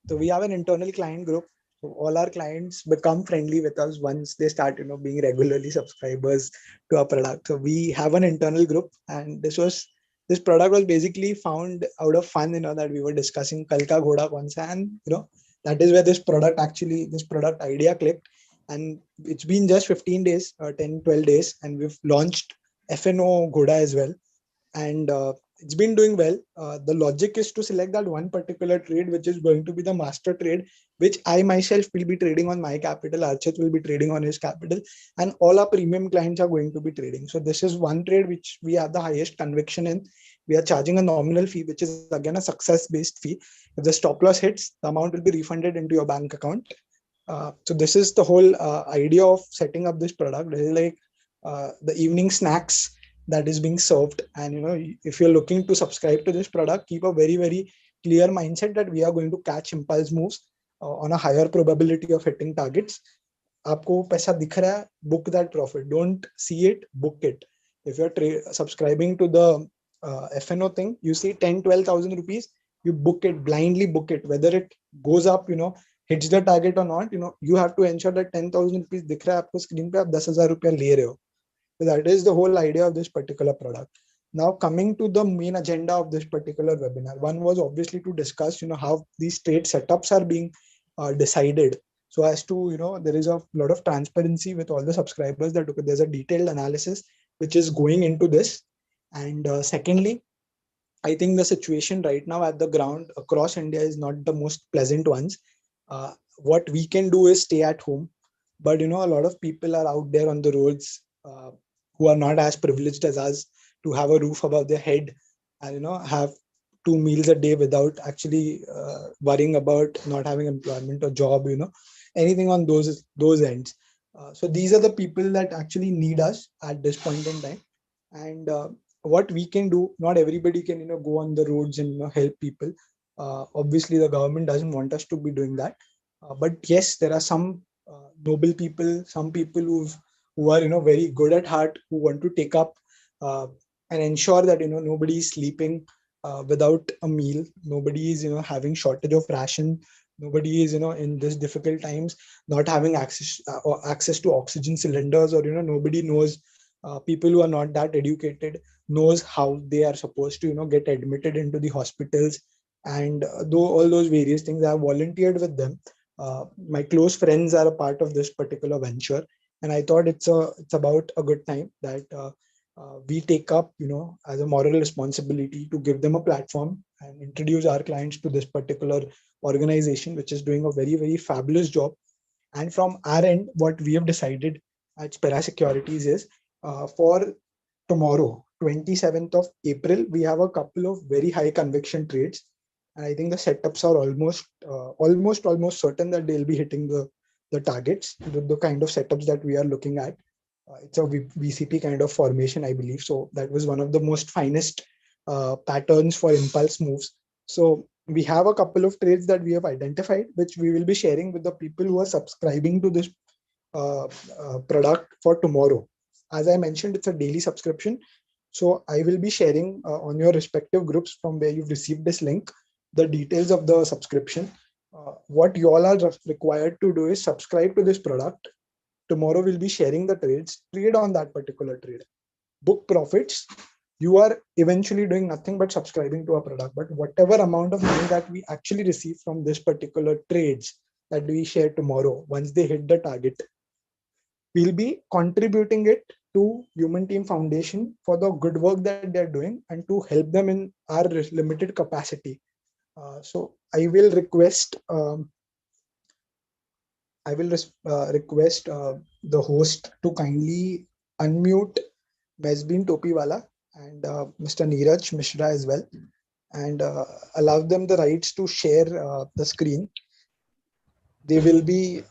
So we have an internal client group. So all our clients become friendly with us once they start, being regularly subscribers to our product. So we have an internal group, and this product was basically found out of fun, that we were discussing Kal Ka Ghoda Kaun Sa, and that is where this product idea clicked. And it's been just 15 days, 10, 12 days, and we've launched FNO Ghoda as well. And it's been doing well. The logic is to select that one particular trade, which is going to be the master trade, which I myself will be trading on my capital, Archit will be trading on his capital, and all our premium clients are going to be trading. So this is one trade which we have the highest conviction in. We are charging a nominal fee, which is again a success-based fee. If the stop loss hits, the amount will be refunded into your bank account. So this is the whole idea of setting up this product. This is like the evening snacks that is being served. And if you're looking to subscribe to this product, keep a very, very clear mindset that we are going to catch impulse moves on a higher probability of hitting targets. आपको पैसा दिख रहा है, book that profit. Don't see it, book it. If you're subscribing to the FNO thing, you see 10-12,000 rupees, you book it, blindly book it. Whether it goes up, hits the target or not, you have to ensure that 10,000 rupees दिख रहा है आपको screen पे, आप 10,000 रुपया ले रहे हो. So that is the whole idea of this particular product. Now coming to the main agenda of this particular webinar, one was obviously to discuss, how these trade setups are being decided. So as to, there is a lot of transparency with all the subscribers that okay, there's a detailed analysis which is going into this. And secondly, I think the situation right now at the ground across India is not the most pleasant ones. What we can do is stay at home, but a lot of people are out there on the roads who are not as privileged as us to have a roof above their head and have 2 meals a day without actually worrying about not having employment or job, anything on those ends. So these are the people that actually need us at this point in time. And what we can do, not everybody can go on the roads and help people. Obviously the government doesn't want us to be doing that, but yes, there are some noble people, some people who are very good at heart, who want to take up and ensure that nobody is sleeping without a meal, nobody is having shortage of ration, nobody is in this difficult times not having access to oxygen cylinders, or nobody knows, people who are not that educated knows how they are supposed to get admitted into the hospitals, and though all those various things, I have volunteered with them. My close friends are a part of this particular venture, and I thought it's about a good time that we take up as a moral responsibility to give them a platform and introduce our clients to this particular organization, which is doing a very, very fabulous job. And from our end, what we have decided at Spera Securities is, for tomorrow, 27th of April, we have a couple of very high conviction trades. And I think the setups are almost certain that they'll be hitting the targets, the kind of setups that we are looking at. It's a VCP kind of formation, I believe. So that was one of the most finest patterns for impulse moves. So we have a couple of trades that we have identified, which we will be sharing with the people who are subscribing to this product for tomorrow. As I mentioned, it's a daily subscription. So I will be sharing on your respective groups from where you've received this link, the details of the subscription. What you all are required to do is subscribe to this product. Tomorrow we'll be sharing the trades, trade on that particular trade, book profits. You are eventually doing nothing but subscribing to a product, but whatever amount of money that we actually receive from this particular trades that we share tomorrow, once they hit the target, we'll be contributing it to Human Team Foundation for the good work that they're doing and to help them in our limited capacity. So I will request the host to kindly unmute Mesbin Topiwala and Mr. Neeraj Mishra as well, and allow them the rights to share the screen. They will be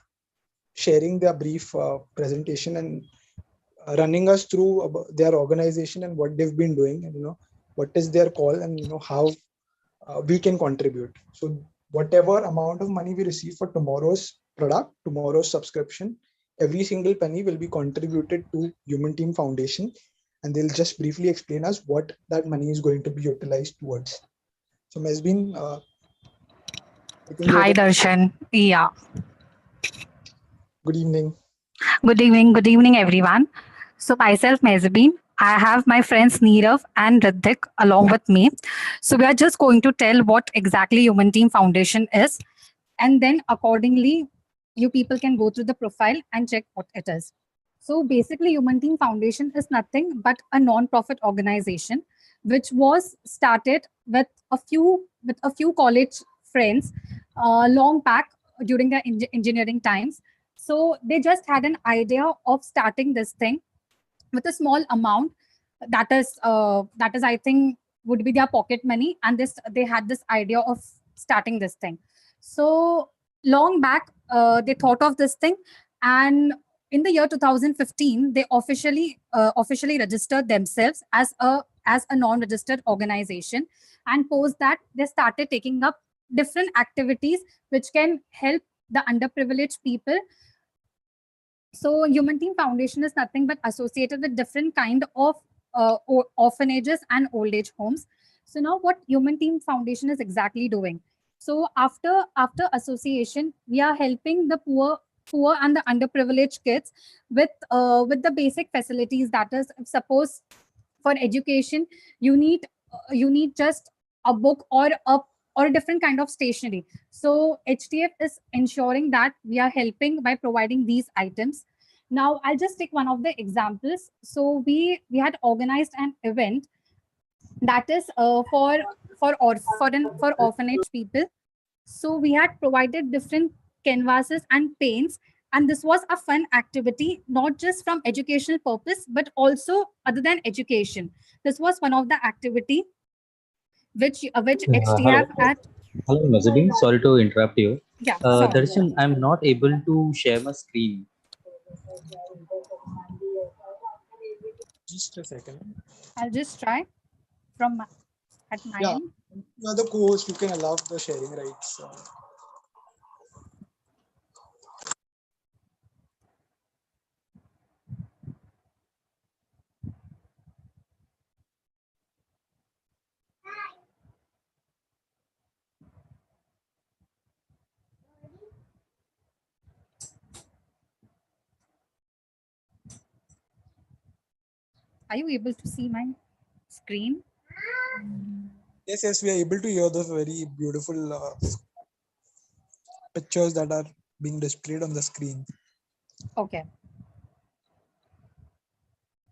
sharing their brief presentation and running us through their organization and what they've been doing, and what is their call, and how we can contribute. So whatever amount of money we receive for tomorrow's product, tomorrow's subscription, every single penny will be contributed to Human Team Foundation, and they'll just briefly explain us what that money is going to be utilized towards. So Mesbin, hi Darshan. Yeah. Good evening. Good evening everyone. So myself Mesbin, I have my friends Neerav and Riddhik along with me. So we are just going to tell what exactly Human Team Foundation is, and then accordingly you people can go through the profile and check what it is. So basically Human Team Foundation is nothing but a non-profit organization which was started with a few college friends long back during the engineering times. So they just had an idea of starting this thing with a small amount that is I think would be their pocket money, and they had this idea of starting this thing. So long back they thought of this thing, and in the year 2015 they officially registered themselves as a non-registered organization, and post that they started taking up different activities which can help the underprivileged people. So Human Team Foundation is nothing but associated with different kind of orphanages and old age homes. So now what Human Team Foundation is exactly doing? So after association, we are helping the poor and the underprivileged kids with the basic facilities. That is, suppose for education, you need just a book or a different kind of stationery. So HTF is ensuring that we are helping by providing these items. Now I'll just take one of the examples. So we had organized an event that is for orphanage people. So we had provided different canvases and paints, and this was a fun activity, not just from educational purpose, but also other than education. This was one of the activity which HTF at. Hello, Mesbin. Sorry to interrupt you. Yeah, Darshan, I'm not able to share my screen. Just a second. I'll just try from at my Yeah. end. You're the co-host, you can allow the sharing rights. Are you able to see my screen? Yes, we are able to hear those very beautiful pictures that are being displayed on the screen. Okay.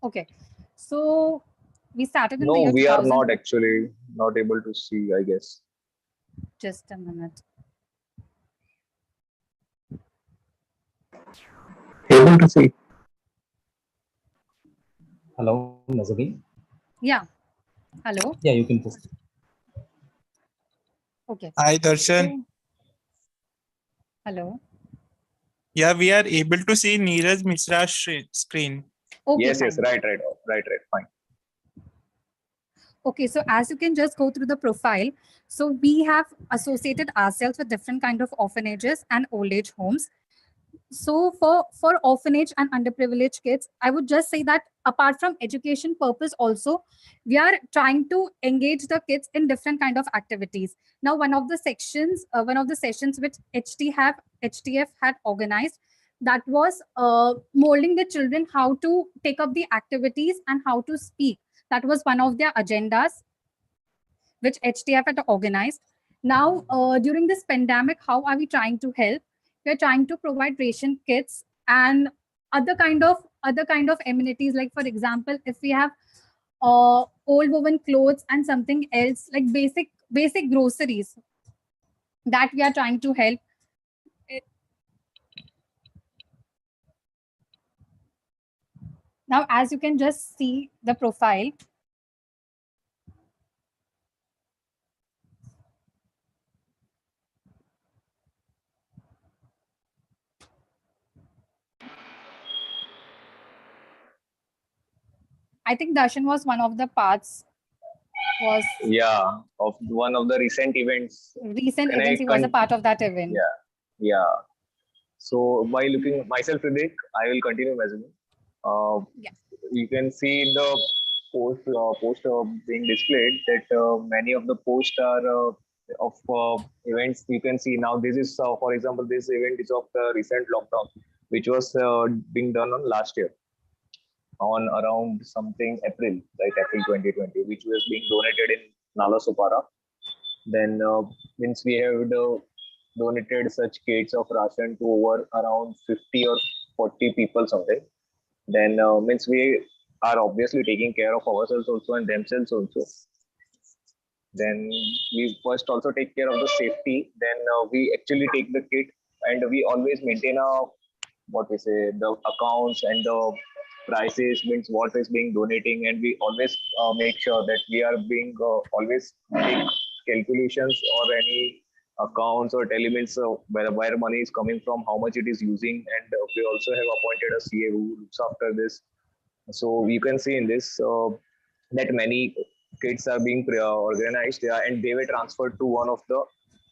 Okay. So we started in the No, year we are 2000. not actually not able to see, I guess. Just a minute. Able to see. Hello, Nazabin. Yeah. Hello. Yeah, you can just. Okay. Hi, Darshan. So, hello. Yeah, we are able to see Neeraj Mishra's screen. Okay. Yes, Fine. yes, right, fine. Okay, so as you can just go through the profile, so we have associated ourselves with different kind of orphanages and old age homes. So for orphanage and underprivileged kids, I would just say that apart from education purpose also, we are trying to engage the kids in different kind of activities. Now, one of the sessions which HTF had organized, that was molding the children how to take up the activities and how to speak. That was one of their agendas which HTF had organized. Now, during this pandemic, how are we trying to help? We're trying to provide ration kits and other kind of amenities. Like for example, if we have old woven clothes and something else like basic groceries that we are trying to help. Now, as you can just see the profile, I think Darshan was one of the parts, was Yeah, of one of the recent events. recent Can I events. He was a con- part of that event. Yeah. So by looking myself, Riddik, I will continue messaging. Yeah. You can see in the post being displayed that many of the posts are of events. You can see now this is, for example, this event is of the recent lockdown, which was being done on last year on around something April, right? April 2020, which was being donated in Nalasopara. Then means we have donated such kits of ration to over around 50 or 40 people something. Then means we are obviously taking care of ourselves also and themselves also. Then we first also take care of the safety. Then we actually take the kit and we always maintain a what we say the accounts and the prices means what is being donating, and we always make sure that we are being always make calculations or any accounts or tell means where money is coming from, how much it is using, and we also have appointed a CA who looks after this. So you can see in this that many kids are being organized and they were transferred to one of the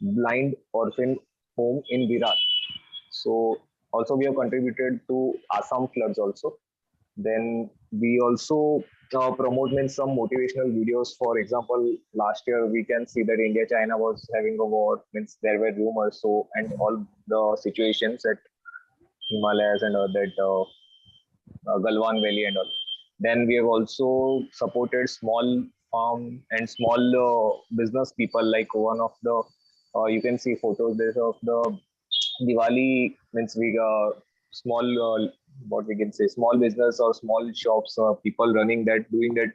blind orphan home in Virat. So also we have contributed to Assam floods also. Then we also promote means some motivational videos. For example, last year we can see that India China was having a war, means there were rumors, so and all the situations at Himalayas and that Galwan Valley and all. Then we have also supported small farm and small business people. Like one of the you can see photos there of the Diwali, means we small what we can say small business or small shops, people running that, doing that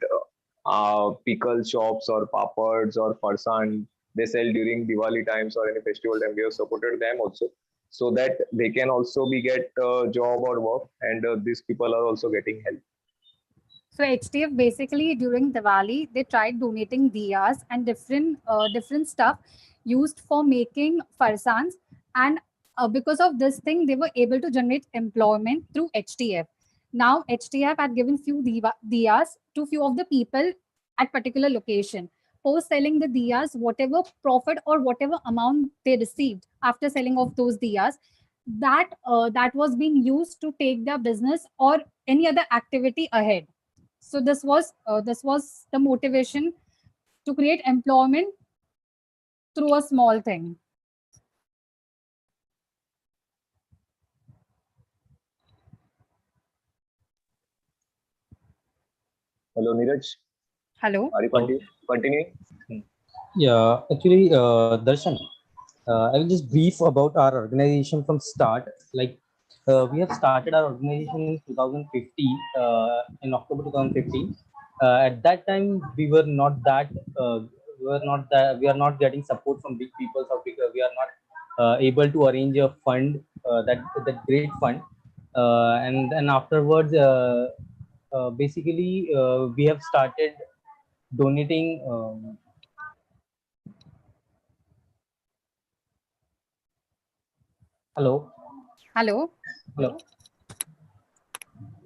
pickle shops or papads or farsan they sell during Diwali times or any festival time. We have supported them also, so that they can also be get job or work, and these people are also getting help. So HTF basically during Diwali, they tried donating diyas and different stuff used for making farsans, and because of this thing, they were able to generate employment through HTF. Now HTF had given few diyas to few of the people at particular location. Post selling the diyas, whatever profit or whatever amount they received after selling of those diyas, that was being used to take their business or any other activity ahead. So this was the motivation to create employment through a small thing. Hello, Neeraj. Hello. Are you continuing? Yeah, actually, Darshan, I will just brief about our organization from start. Like, we have started our organization in 2015, in October 2015. At that time, we are not getting support from big people, or because we are not able to arrange a fund, that great fund. And then afterwards, basically, we have started donating. Hello. Hello. Hello.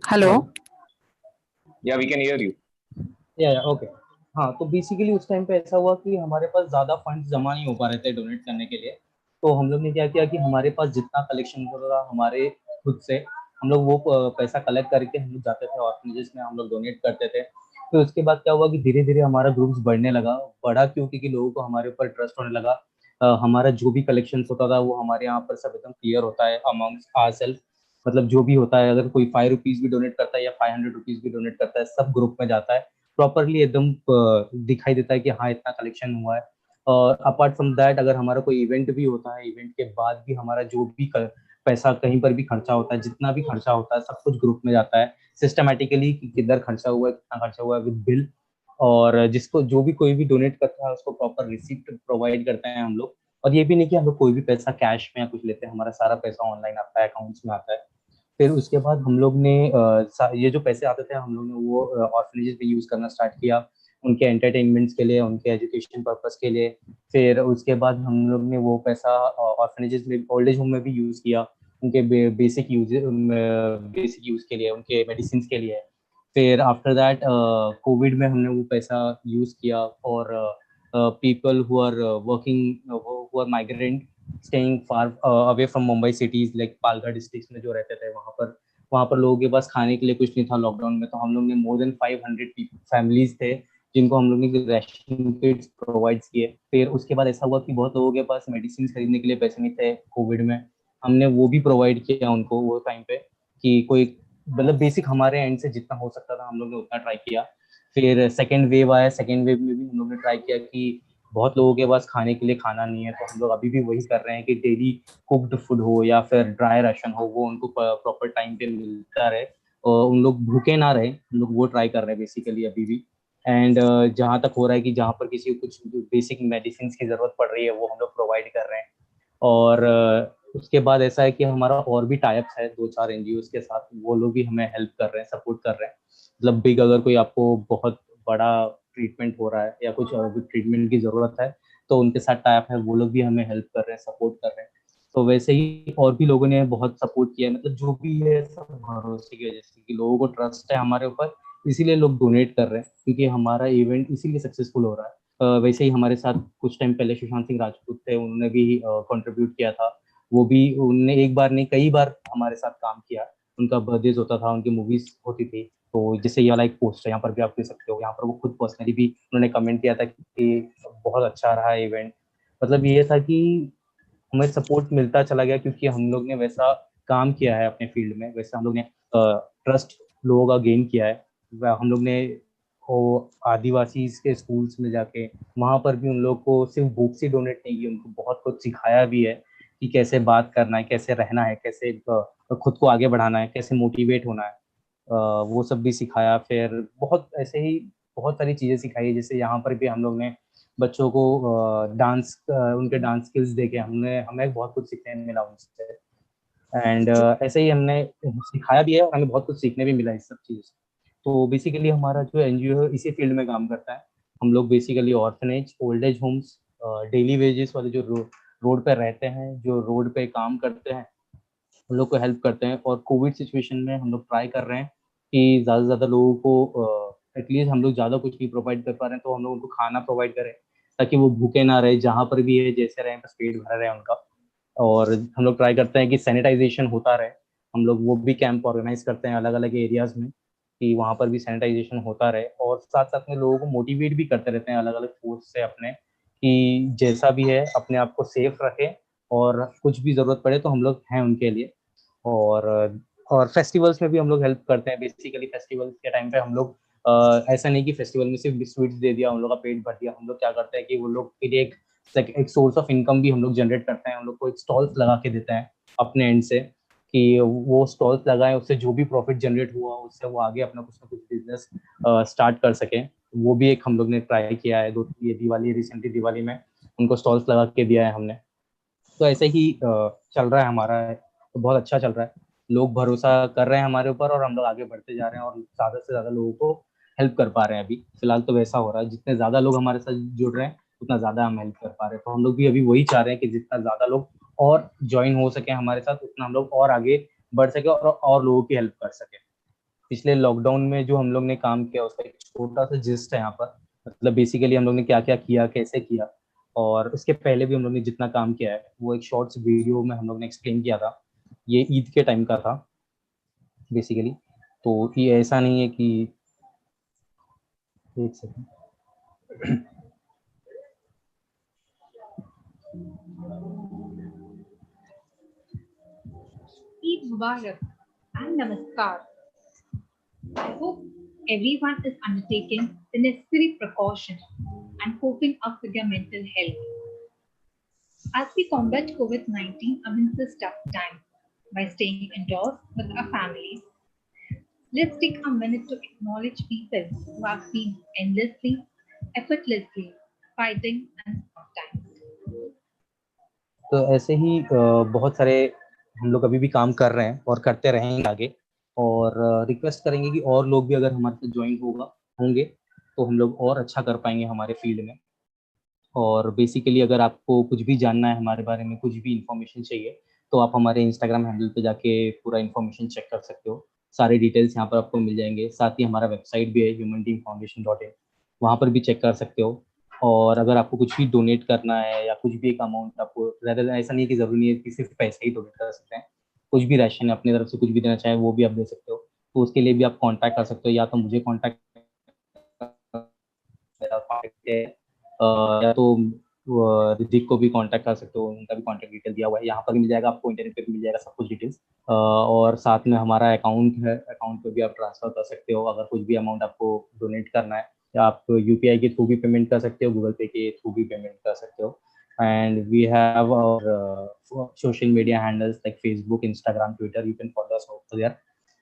Hello. Yeah, we can hear you. या okay हाँ तो basically उस time पे ऐसा हुआ कि हमारे पास ज़्यादा फंड्स जमा नहीं हो पा रहे थे डोनेट करने के लिए, तो हम लोग ने क्या किया कि हमारे पास जितना कलेक्शन हो रहा हमारे खुद से हम लोग वो पैसा कलेक्ट करके हम लोग जाते थे ऑर्फनेजेस में, हम लोग डोनेट करते थे। तो उसके बाद क्या हुआ कि धीरे धीरे हमारा ग्रुप्स बढ़ने लगा, बढ़ा क्योंकि लोगों को हमारे ऊपर ट्रस्ट होने लगा। हमारा जो भी कलेक्शन होता था वो हमारे यहाँ पर सब एकदम क्लियर होता है अमाउंट आवरसेल्फ, मतलब जो भी होता है अगर कोई 5 रुपीज भी डोनेट करता है या 500 रुपीज भी डोनेट करता है, सब ग्रुप में जाता है, प्रॉपरली एकदम दिखाई देता है कि हाँ इतना कलेक्शन हुआ है। और अपार्ट फ्रॉम दैट अगर हमारा कोई इवेंट भी होता है, इवेंट के बाद भी हमारा जो भी पैसा कहीं पर भी खर्चा होता है, जितना भी खर्चा होता है सब कुछ ग्रुप में जाता है सिस्टमेटिकली कि किधर खर्चा हुआ है, कितना खर्चा हुआ है, विद बिल। और जिसको जो भी कोई भी डोनेट करता है उसको प्रॉपर रिसिप्ट प्रोवाइड करते हैं हम लोग। और ये भी नहीं कि हम लोग कोई भी पैसा कैश में या कुछ लेते हैं, हमारा सारा पैसा ऑनलाइन आता है, अकाउंट्स में आता है। फिर उसके बाद हम लोग ने ये जो पैसे आते थे हम लोग ने वो ऑर्फनेजेस में यूज करना स्टार्ट किया, उनके एंटरटेनमेंट्स के लिए, उनके एजुकेशन पर्पस के लिए। फिर उसके बाद हम लोग ने वो पैसा ऑर्फनेजेस में, ओल्ड एज होम में भी यूज किया, उनके बेसिक यूज के लिए, उनके मेडिसिन के लिए। फिर आफ्टर दैट कोविड में हमने वो पैसा यूज किया और people who are working, who are migrant staying far away from Mumbai cities like Palghar district में जो रहते थे, वहाँ पर लोगों के पास खाने के लिए कुछ नहीं था लॉकडाउन में। तो हम लोग ने मोर देन 500 फैमिलीज थे जिनको हम लोग ने राशन किट्स प्रोवाइड किए। फिर उसके बाद ऐसा हुआ कि बहुत लोगों के पास मेडिसिन खरीदने के लिए पैसे नहीं थे कोविड में, हमने वो भी प्रोवाइड किया उनको वो टाइम पे, कि कोई मतलब बेसिक हमारे एंड से जितना हो सकता था हम लोग ने उतना ट्राई किया। फिर सेकेंड वेव आया, सेकेंड वेव में भी हम लोग ने ट्राई किया कि बहुत लोगों के पास खाने के लिए खाना नहीं है, तो हम लोग अभी भी वही कर रहे हैं कि डेली कुक्ड फूड हो या फिर ड्राई राशन हो, वो उनको प्रॉपर टाइम पे मिलता रहे और उन लोग भूखे ना रहे, हम लोग वो ट्राई कर रहे हैं बेसिकली अभी भी। एंड जहाँ तक हो रहा है कि जहाँ पर किसी को कुछ बेसिक मेडिसिन की जरूरत पड़ रही है वो हम लोग प्रोवाइड कर रहे हैं। और उसके बाद ऐसा है कि हमारा और भी टाइप्स है 2-4 एनजीओ के साथ, वो लोग भी हमें हेल्प कर रहे हैं, सपोर्ट कर रहे हैं। मतलब बिग अगर कोई आपको बहुत बड़ा ट्रीटमेंट हो रहा है या कुछ ट्रीटमेंट की जरूरत है तो उनके साथ टाइप है, वो लोग भी हमें हेल्प कर रहे हैं, सपोर्ट कर रहे हैं। तो वैसे ही और भी लोगों ने बहुत सपोर्ट किया है, मतलब जो भी है सब भरोसे की वजह से कि लोगों को ट्रस्ट है हमारे ऊपर, इसीलिए लोग डोनेट कर रहे हैं, क्योंकि हमारा इवेंट इसीलिए सक्सेसफुल हो रहा है। वैसे ही हमारे साथ कुछ टाइम पहले सुशांत सिंह राजपूत थे, उन्होंने भी कंट्रीब्यूट किया था। वो भी उनने एक बार नहीं कई बार हमारे साथ काम किया, उनका बर्थडेज होता था, उनकी मूवीज होती थी। तो जैसे ये वाला एक पोस्ट है यहाँ पर भी आप देख सकते हो, यहाँ पर वो खुद पर्सनली भी उन्होंने कमेंट किया था कि बहुत अच्छा रहा इवेंट। मतलब ये था कि हमें सपोर्ट मिलता चला गया क्योंकि हम लोग ने वैसा काम किया है अपने फील्ड में, वैसा हम लोग ने ट्रस्ट लोगों का गेन किया है। हम लोग ने वो आदिवासी के स्कूल्स में जाके वहाँ पर भी उन लोग को सिर्फ बुक्स ही डोनेट नहीं की, उनको बहुत कुछ सिखाया भी है कि कैसे बात करना है, कैसे रहना है, कैसे खुद को आगे बढ़ाना है, कैसे मोटिवेट होना है, वो सब भी सिखाया। फिर बहुत ऐसे ही बहुत सारी चीज़ें सिखाई, जैसे यहाँ पर भी हम लोग ने बच्चों को डांस, उनके डांस स्किल्स देके हमें बहुत कुछ सीखने मिला उनसे। एंड ऐसे ही हमने सिखाया भी है और हमें बहुत कुछ सीखने भी मिला इस सब चीज़ से। तो बेसिकली हमारा जो एनजीओ है इसी फील्ड में काम करता है। हम लोग basically orphanage, old age homes, daily wages वाले जो रोड पे रहते हैं, जो रोड पे काम करते हैं, उन लोग को हेल्प करते हैं। और कोविड सिचुएशन में हम लोग ट्राई कर रहे हैं कि ज़्यादा से ज़्यादा लोगों को एटलीस्ट हम लोग ज़्यादा कुछ नहीं प्रोवाइड कर पा रहे हैं तो हम लोग उनको खाना प्रोवाइड करें ताकि वो भूखे ना रहे, जहाँ पर भी है जैसे रहे बस पेट भरा रहे उनका। और हम लोग ट्राई करते हैं कि सैनिटाइजेशन होता रहे, हम लोग वो भी कैंप ऑर्गेनाइज करते हैं अलग अलग एरियाज में कि वहाँ पर भी सैनिटाइजेशन होता रहे। और साथ साथ में लोगों को मोटिवेट भी करते रहते हैं अलग अलग सोर्स से अपने, कि जैसा भी है अपने आप को सेफ रखें और कुछ भी ज़रूरत पड़े तो हम लोग हैं उनके लिए। और फेस्टिवल्स में भी हम लोग हेल्प करते हैं। बेसिकली फेस्टिवल्स के टाइम पे हम लोग ऐसा नहीं कि फेस्टिवल में सिर्फ स्वीट्स दे दिया, हम लोग का पेट भर दिया। हम लोग क्या करते हैं कि वो लोग के लिए एक सोर्स ऑफ इनकम भी हम लोग जनरेट करते हैं। हम लोग को एक स्टॉल्स लगा के देते हैं अपने एंड से कि वो स्टॉल्स लगाएं, उससे जो भी प्रॉफिट जनरेट हुआ उससे वो आगे अपना कुछ ना कुछ बिजनेस स्टार्ट कर सकें। वो भी एक हम लोग ने ट्राई किया है। ये दिवाली, रिसेंटली दिवाली में उनको स्टॉल्स लगा के दिया है हमने। तो ऐसे ही चल रहा है हमारा, तो बहुत अच्छा चल रहा है। लोग भरोसा कर रहे हैं हमारे ऊपर और हम लोग आगे बढ़ते जा रहे हैं और ज़्यादा से ज़्यादा लोगों को हेल्प कर पा रहे हैं। अभी फिलहाल तो वैसा हो रहा है, जितने ज़्यादा लोग हमारे साथ जुड़ रहे हैं उतना ज़्यादा हम हेल्प कर पा रहे हैं। तो हम लोग भी अभी वही चाह रहे हैं कि जितना ज़्यादा लोग और ज्वाइन हो सके हमारे साथ, उतना हम लोग और आगे बढ़ सके और लोगों की हेल्प कर सके। पिछले लॉकडाउन में जो हम लोग ने काम किया उसका एक छोटा सा जिस्ट है यहाँ पर। मतलब बेसिकली हम लोग ने क्या क्या किया, कैसे किया, और उसके पहले भी हम लोग ने जितना काम किया है वो एक शॉर्ट्स वीडियो में हम लोग ने एक्सप्लेन किया था। ये ईद के टाइम का था बेसिकली। तो ये ऐसा नहीं है कि, एक second, Eid Mubarak and Namaskar. I hope everyone is undertaking the necessary precautions and coping up with their mental health. As we combat COVID-19 amidst this tough time by staying indoors with our families, let's take a minute to acknowledge people who have been endlessly, effortlessly fighting and times. तो ऐसे ही बहुत सारे हम लोग अभी भी काम कर रहे हैं और करते रहेंगे आगे। और रिक्वेस्ट करेंगे कि और लोग भी अगर हमारे साथ ज्वाइन होंगे तो हम लोग और अच्छा कर पाएंगे हमारे फील्ड में। और बेसिकली अगर आपको कुछ भी जानना है हमारे बारे में, कुछ भी इंफॉर्मेशन चाहिए, तो आप हमारे इंस्टाग्राम हैंडल पे जाके पूरा इंफॉर्मेशन चेक कर सकते हो। सारे डिटेल्स यहाँ पर आपको मिल जाएंगे। साथ ही हमारा वेबसाइट भी है humanteamfoundation.in, वहाँ पर भी चेक कर सकते हो। और अगर आपको कुछ भी डोनेट करना है या कुछ भी एक अमाउंट आपको, ऐसा नहीं है कि जरूरी नहीं है कि सिर्फ पैसे ही डोनेट कर सकते हैं, कुछ भी राशन अपनी तरफ से कुछ भी देना चाहे वो भी आप दे सकते हो। तो उसके लिए भी आप कॉन्टैक्ट कर सकते हो, या तो मुझे कॉन्टैक्ट या तो ऋतिक को भी कांटेक्ट कर सकते हो, उनका भी कांटेक्ट डिटेल दिया हुआ है यहाँ पर मिल जाएगा आपको, इंटरनेट पे मिल जाएगा सब कुछ डिटेल्स। और साथ में हमारा अकाउंट है, अकाउंट पे भी आप ट्रांसफर कर सकते हो अगर कुछ भी अमाउंट आपको डोनेट करना है। या आप यूपीआई के थ्रू भी पेमेंट कर सकते हो, गूगल पे के थ्रू भी पेमेंट कर सकते हो। And we have our social media handles like Facebook, Instagram, Twitter, you can follow us over there.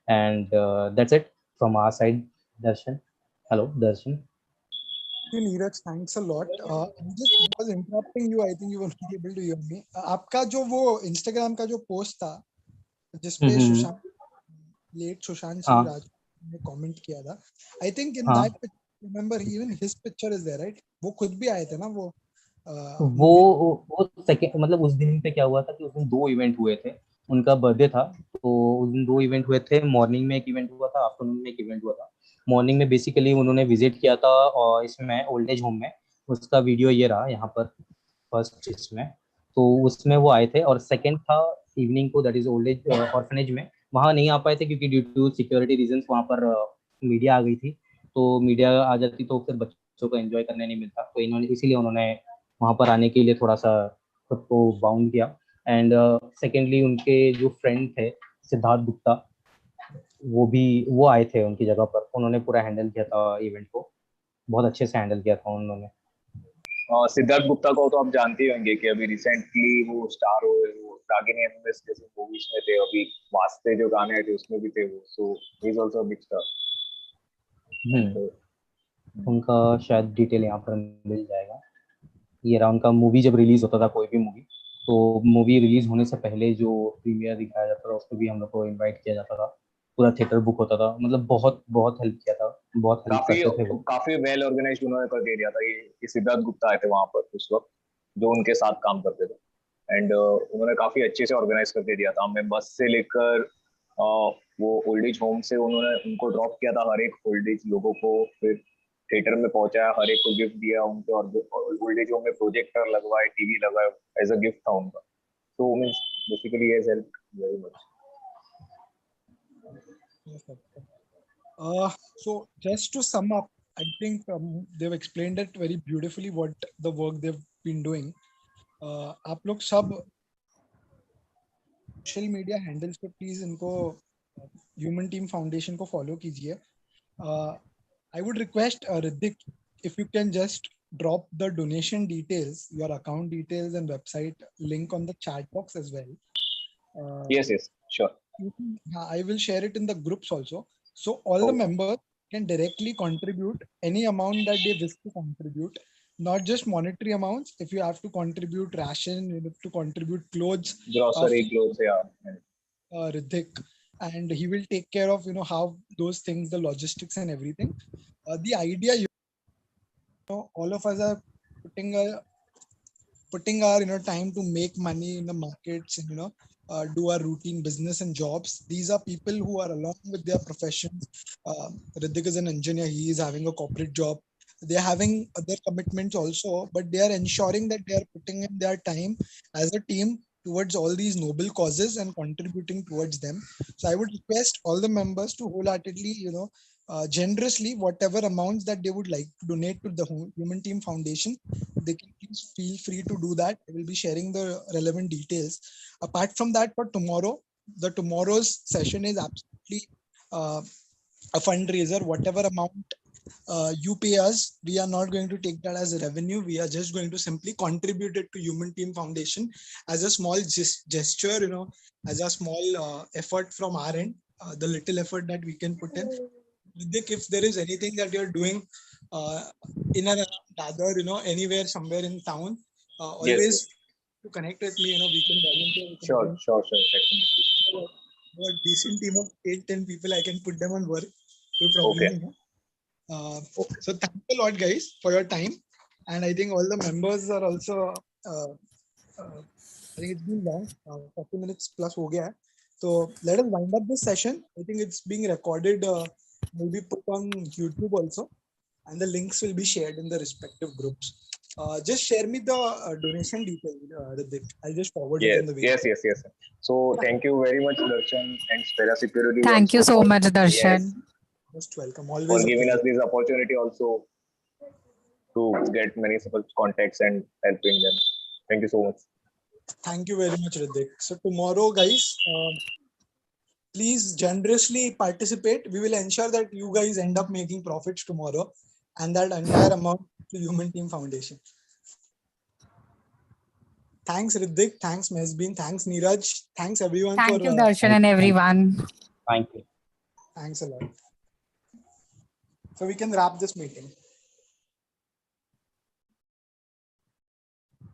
And that's it from our side. Darshan, hello Darshan. Neeraj, thanks a lot. I just was interrupting you. I think you were not able to hear me. आपका जो वो Instagram का जो post था जिसपे Sushant, late Sushant Singh Rajput ने comment किया था, I think in that remember even his picture is there, right? वो खुद भी आए थे ना वो वो सेकंड, मतलब उस दिन पे क्या हुआ था कि उस दिन 2 इवेंट हुए थे। उनका बर्थडे था तो उस दिन 2 इवेंट हुए थे। मॉर्निंग में एक इवेंट हुआ था, आफ्टरनून में एक इवेंट हुआ था। मॉर्निंग में बेसिकली उन्होंने विजिट किया था और इसमें ओल्ड एज होम में, उसका वीडियो ये रहा यहाँ पर फर्स्ट इसमें। तो उसमें वो आए थे। और सेकंड था इवनिंग को, that is old age orphanage में। वहाँ नहीं आ पाए थे क्योंकि ड्यू टू सिक्योरिटी रीजंस वहाँ पर मीडिया आ गई थी। तो मीडिया आ जाती तो फिर बच्चों को एंजॉय करने नहीं मिलता, तो इन्होंने इसीलिए उन्होंने वहाँ पर आने के लिए थोड़ा सा खुद को बाउंड किया। एंड सेकेंडली उनके जो फ्रेंड थे सिद्धार्थ गुप्ता, वो आए थे उनकी जगह पर। उन्होंने पूरा हैंडल किया था इवेंट को, बहुत अच्छे से हैंडल किया था उन्होंने। सिद्धार्थ गुप्ता को तो आप जानते ही होंगे कि अभी रिसेंटली वो स्टार हुए, वो रागिनी एमएमएस जैसे मूवीज में थे, अभी वास्ते जो गाने आए थे उसमें भी थे वो। So he is also a big star. उनका शायद डिटेल यहाँ पर मिल जाएगा। ये रहा उनका मूवी, जब रिलीज होता था कोई भी मूवी, तो मूवी रिलीज होने से पहले जो प्रीमियर दिखाया जाता था उसको भी हम लोग को इनवाइट किया जाता था। पूरा थिएटर बुक होता था, मतलब बहुत बहुत हेल्प किया था, बहुत हेल्प करते थे वो। काफी वेल ऑर्गेनाइज्ड उन्होंने कर दिया था। ये सिद्धार्थ गुप्ता आए थे वहां पर उस वक्त, जो उनके साथ काम करते थे। एंड उन्होंने काफी अच्छे से ऑर्गेनाइज करके दिया था. हमें बस से लेकर वो ओल्ड एज होम से उन्होंने उनको ड्रॉप किया था, हर एक ओल्ड एज लोगों को, फिर थिएटर में पहुंचाया, हर एक को गिफ्ट दिया उनको, और ओल्ड एज होम में प्रोजेक्टर लगवाए, टीवी लगाए एज अ गिफ्ट था उनका. So means basically has helped very much. So just to sum up, I think they've explained it very beautifully what the work they've been doing. आप लोग सब social media handles पे please इनको human team foundation को follow कीजिए. I would request Riddhik, if you can just drop the donation details, your account details and website link on the chat box as well. Yes, sure. I will share it in the groups also. So all the members can directly contribute any amount that they wish to contribute, not just monetary amounts. If you have to contribute ration, you have to contribute clothes, grocery, clothes, yeah. Riddhik, and he will take care of how those things, the logistics and everything. The idea, all of us are putting our time to make money in the markets and do our routine business and jobs. These are people who are along with their professions. Riddhik is an engineer, he is having a corporate job. They are having other commitments also, but they are ensuring that they are putting in their time as a team towards all these noble causes and contributing towards them. So I would request all the members to wholeheartedly, generously, whatever amounts that they would like to donate to the Human Team Foundation, they can please feel free to do that. I will be sharing the relevant details. Apart from that, for tomorrow's session is absolutely a fundraiser. Whatever amount you pay us, we are not going to take that as a revenue. We are just going to simply contribute it to Human Team Foundation as a small gesture, as a small effort from our end, the little effort that we can put in. Riddhik, if there is anything that you're doing in and around Dadar, anywhere, somewhere in town, always to connect with me, we can volunteer. Sure, definitely. A decent team of 8-10 people, I can put them on work. No problem. Okay. So thank you a lot, guys, for your time. And I think all the members are also, I think it's been long, 40 minutes plus ho gaya hai. So let us wind up this session. I think it's being recorded, will be put on YouTube also, and the links will be shared in the respective groups. Just share me the donation details, Riddhik. I'll just forward it in the video. Yes. So thank you very much, Darshan and Spera Security. Thank you so much, Darshan. Most welcome. Always For giving us this opportunity also to get many such contacts and helping them. Thank you so much. Thank you very much, Riddhik. So tomorrow, guys, please generously participate. We will ensure that you guys end up making profits tomorrow, and that entire amount to Human Team Foundation. Thanks, Riddhik. Thanks, Mezbeen. Thanks, Neeraj. Thanks, everyone. Thank you, Darshan, and everyone. Thank you. Thanks a lot. So we can wrap this meeting.